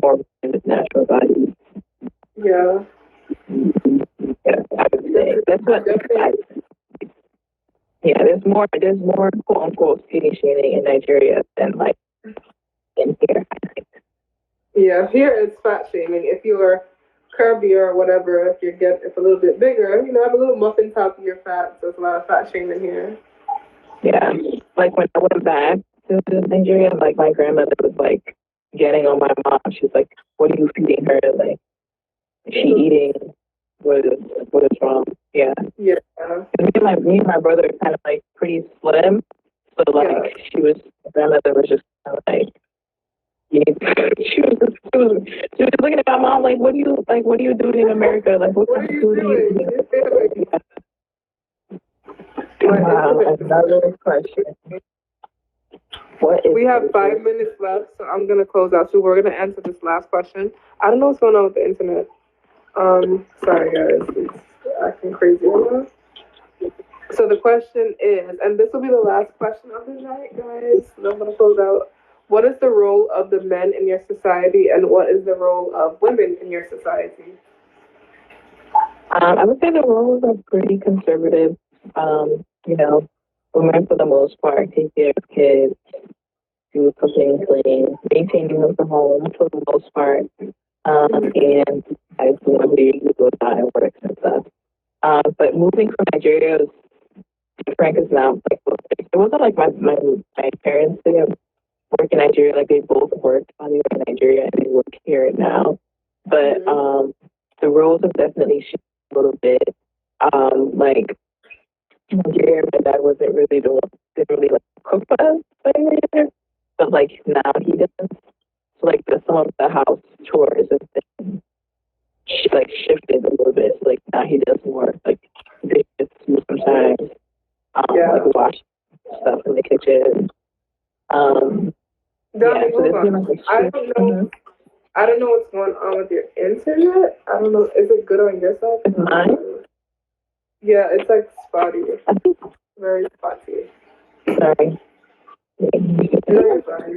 [SPEAKER 4] more women with natural bodies.
[SPEAKER 3] Yeah.
[SPEAKER 4] Yeah, I would say that's what I.
[SPEAKER 3] Definitely.
[SPEAKER 4] Yeah, there's more quote unquote skinny shaming in Nigeria than like in here.
[SPEAKER 3] Yeah. Here it's fat shaming. If you are curvy or whatever, if you get it's a little bit bigger, have a little muffin top, you're fat. So it's a lot of fat shaming here.
[SPEAKER 4] Yeah, like when I went back to Nigeria, like my grandmother was like getting on my mom. She was like, "What are you feeding her? Like, is she eating? What is wrong?" Yeah,
[SPEAKER 3] Yeah.
[SPEAKER 4] me and my brother are kind of like pretty slim, so like
[SPEAKER 3] Yeah.
[SPEAKER 4] my grandmother was just kind of like. You need, she was looking at my mom like, what are you doing in America? Like, what
[SPEAKER 3] What
[SPEAKER 4] kind
[SPEAKER 3] are
[SPEAKER 4] of
[SPEAKER 3] you
[SPEAKER 4] food are you
[SPEAKER 3] doing?
[SPEAKER 4] eating?
[SPEAKER 3] You're failing. What
[SPEAKER 4] Wow,
[SPEAKER 3] incident?
[SPEAKER 4] another question. What is
[SPEAKER 3] We have
[SPEAKER 4] this?
[SPEAKER 3] 5 minutes left, so I'm gonna close out. So we're gonna answer this last question. I don't know what's going on with the internet. Sorry guys, it's acting crazy right now. So the question is, and this will be the last question of the night, guys. So I'm gonna close out. What is the role of the men in your society, and what is the role of women in your society?
[SPEAKER 4] I would say the roles are pretty conservative. You know, women for the most part take care of kids, do cooking, cleaning, maintaining of the home for the most part. And I was the one who usually goes out and works and stuff. But moving from Nigeria was different because now, like, it wasn't like my parents didn't work in Nigeria. Like, they both worked while they were in Nigeria and they work here now. But the roles have definitely shifted a little bit. Like, in Nigeria, my dad wasn't really didn't really like cook for us either. But like now he does. So like some of the house chores have been like shifted a little bit. So like now he does more like dishes sometimes, like wash stuff in the kitchen. Yeah,
[SPEAKER 3] Dami,
[SPEAKER 4] so
[SPEAKER 3] hold
[SPEAKER 4] there's been
[SPEAKER 3] on.
[SPEAKER 4] like a
[SPEAKER 3] I
[SPEAKER 4] shift.
[SPEAKER 3] don't know. I don't know what's going on with your internet. I don't know. Is it good on your side?
[SPEAKER 4] It's mine.
[SPEAKER 3] Yeah, it's like spotty.
[SPEAKER 4] I think.
[SPEAKER 3] Very spotty.
[SPEAKER 4] Sorry.
[SPEAKER 3] No, you're fine.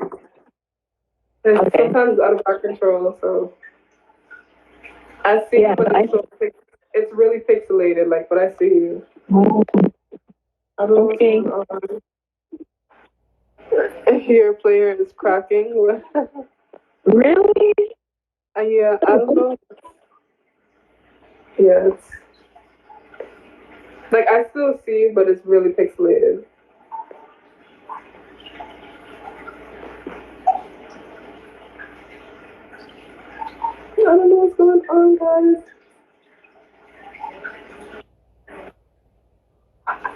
[SPEAKER 3] It's
[SPEAKER 4] Okay.
[SPEAKER 3] sometimes out of our control, so I see you,
[SPEAKER 4] Yeah,
[SPEAKER 3] but it's really pixelated, like, but I see you. I don't know what's
[SPEAKER 4] Okay.
[SPEAKER 3] going on. Your player is cracking.
[SPEAKER 4] Really?
[SPEAKER 3] Yeah, I don't know. Yeah, it's like I still see you, but it's really pixelated. I don't know what's going on, guys.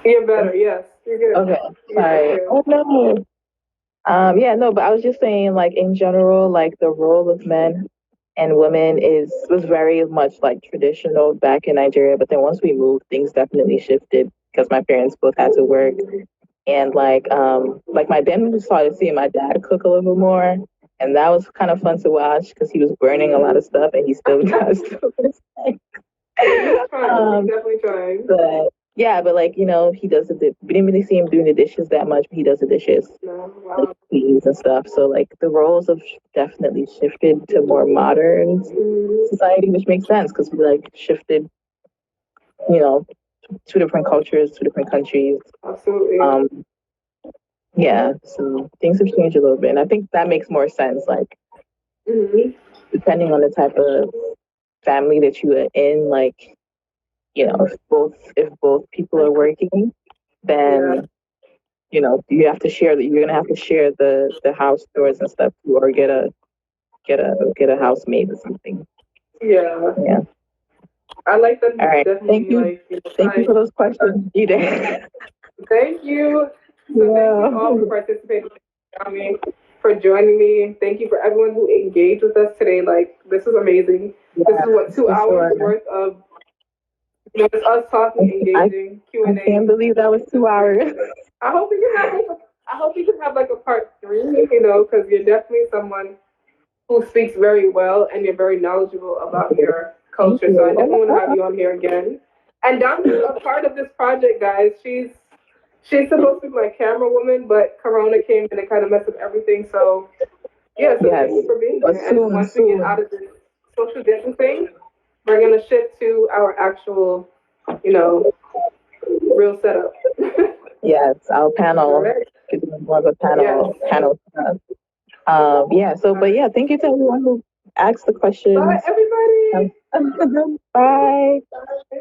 [SPEAKER 3] You're better, yes. You're good.
[SPEAKER 4] Okay.
[SPEAKER 3] You're
[SPEAKER 4] Sorry.
[SPEAKER 3] good.
[SPEAKER 4] Oh no. Yeah, no, but I was just saying, like in general, like the role of men and women was very much like traditional back in Nigeria. But then once we moved, things definitely shifted because my parents both had to work, and like my dad started seeing my dad cook a little more, and that was kind of fun to watch because he was burning a lot of stuff and he still does.
[SPEAKER 3] He's trying. He's
[SPEAKER 4] um,
[SPEAKER 3] definitely trying.
[SPEAKER 4] but yeah, but like he does we didn't really see him doing the dishes that much, but he does the dishes,
[SPEAKER 3] No,
[SPEAKER 4] like
[SPEAKER 3] wow.
[SPEAKER 4] cleans and stuff. So like the roles have definitely shifted to more modern
[SPEAKER 3] Mhm.
[SPEAKER 4] society, which makes sense because we like shifted, you know, two different cultures, two different countries.
[SPEAKER 3] Absolutely.
[SPEAKER 4] Um, yeah, so things have changed a little bit, and I think that makes more sense. Like
[SPEAKER 3] Mhm.
[SPEAKER 4] depending on the type of family that you are in, like if both people are working,
[SPEAKER 3] Yeah.
[SPEAKER 4] then you have to share that. You're gonna have to share the house chores and stuff too, or get a housemaid or something.
[SPEAKER 3] Yeah.
[SPEAKER 4] Yeah.
[SPEAKER 3] I like that
[SPEAKER 4] All
[SPEAKER 3] he's
[SPEAKER 4] right. Thank
[SPEAKER 3] definitely
[SPEAKER 4] you.
[SPEAKER 3] like
[SPEAKER 4] Thank you
[SPEAKER 3] trying.
[SPEAKER 4] for those questions, Eden.
[SPEAKER 3] Thank you. So thank you
[SPEAKER 4] Yeah.
[SPEAKER 3] all for participating. I mean, for joining me. Thank you for everyone who engaged with us today. Like this is amazing. This is what
[SPEAKER 4] Yes,
[SPEAKER 3] two
[SPEAKER 4] for
[SPEAKER 3] hours
[SPEAKER 4] sure.
[SPEAKER 3] worth of just us talking,
[SPEAKER 4] I
[SPEAKER 3] engaging, Q
[SPEAKER 4] I
[SPEAKER 3] and
[SPEAKER 4] can't
[SPEAKER 3] A.
[SPEAKER 4] believe that was
[SPEAKER 3] This is
[SPEAKER 4] 2 hours.
[SPEAKER 3] great. I hope we can have I hope we can have like a part three. Because you're definitely someone who speaks very well and you're very knowledgeable about your
[SPEAKER 4] Thank
[SPEAKER 3] culture. So I
[SPEAKER 4] you.
[SPEAKER 3] definitely want to have you on here again. And Dami's a part of this project, guys. She's supposed to be my camera woman, but Corona came and it kind of messed up everything. So yeah, so
[SPEAKER 4] Yes.
[SPEAKER 3] thank you for being
[SPEAKER 4] But
[SPEAKER 3] here. And
[SPEAKER 4] soon,
[SPEAKER 3] once we get out
[SPEAKER 4] soon.
[SPEAKER 3] of this social distancing, we're gonna shift to our actual, you know, real setup.
[SPEAKER 4] Yes, our
[SPEAKER 3] All
[SPEAKER 4] panel.
[SPEAKER 3] right.
[SPEAKER 4] Could do more of a
[SPEAKER 3] Yes.
[SPEAKER 4] panel stuff. Yeah. So,
[SPEAKER 3] All
[SPEAKER 4] but
[SPEAKER 3] right.
[SPEAKER 4] yeah, thank you to everyone who asked the
[SPEAKER 3] Bye,
[SPEAKER 4] questions.
[SPEAKER 3] everybody.
[SPEAKER 4] Bye.
[SPEAKER 3] Bye.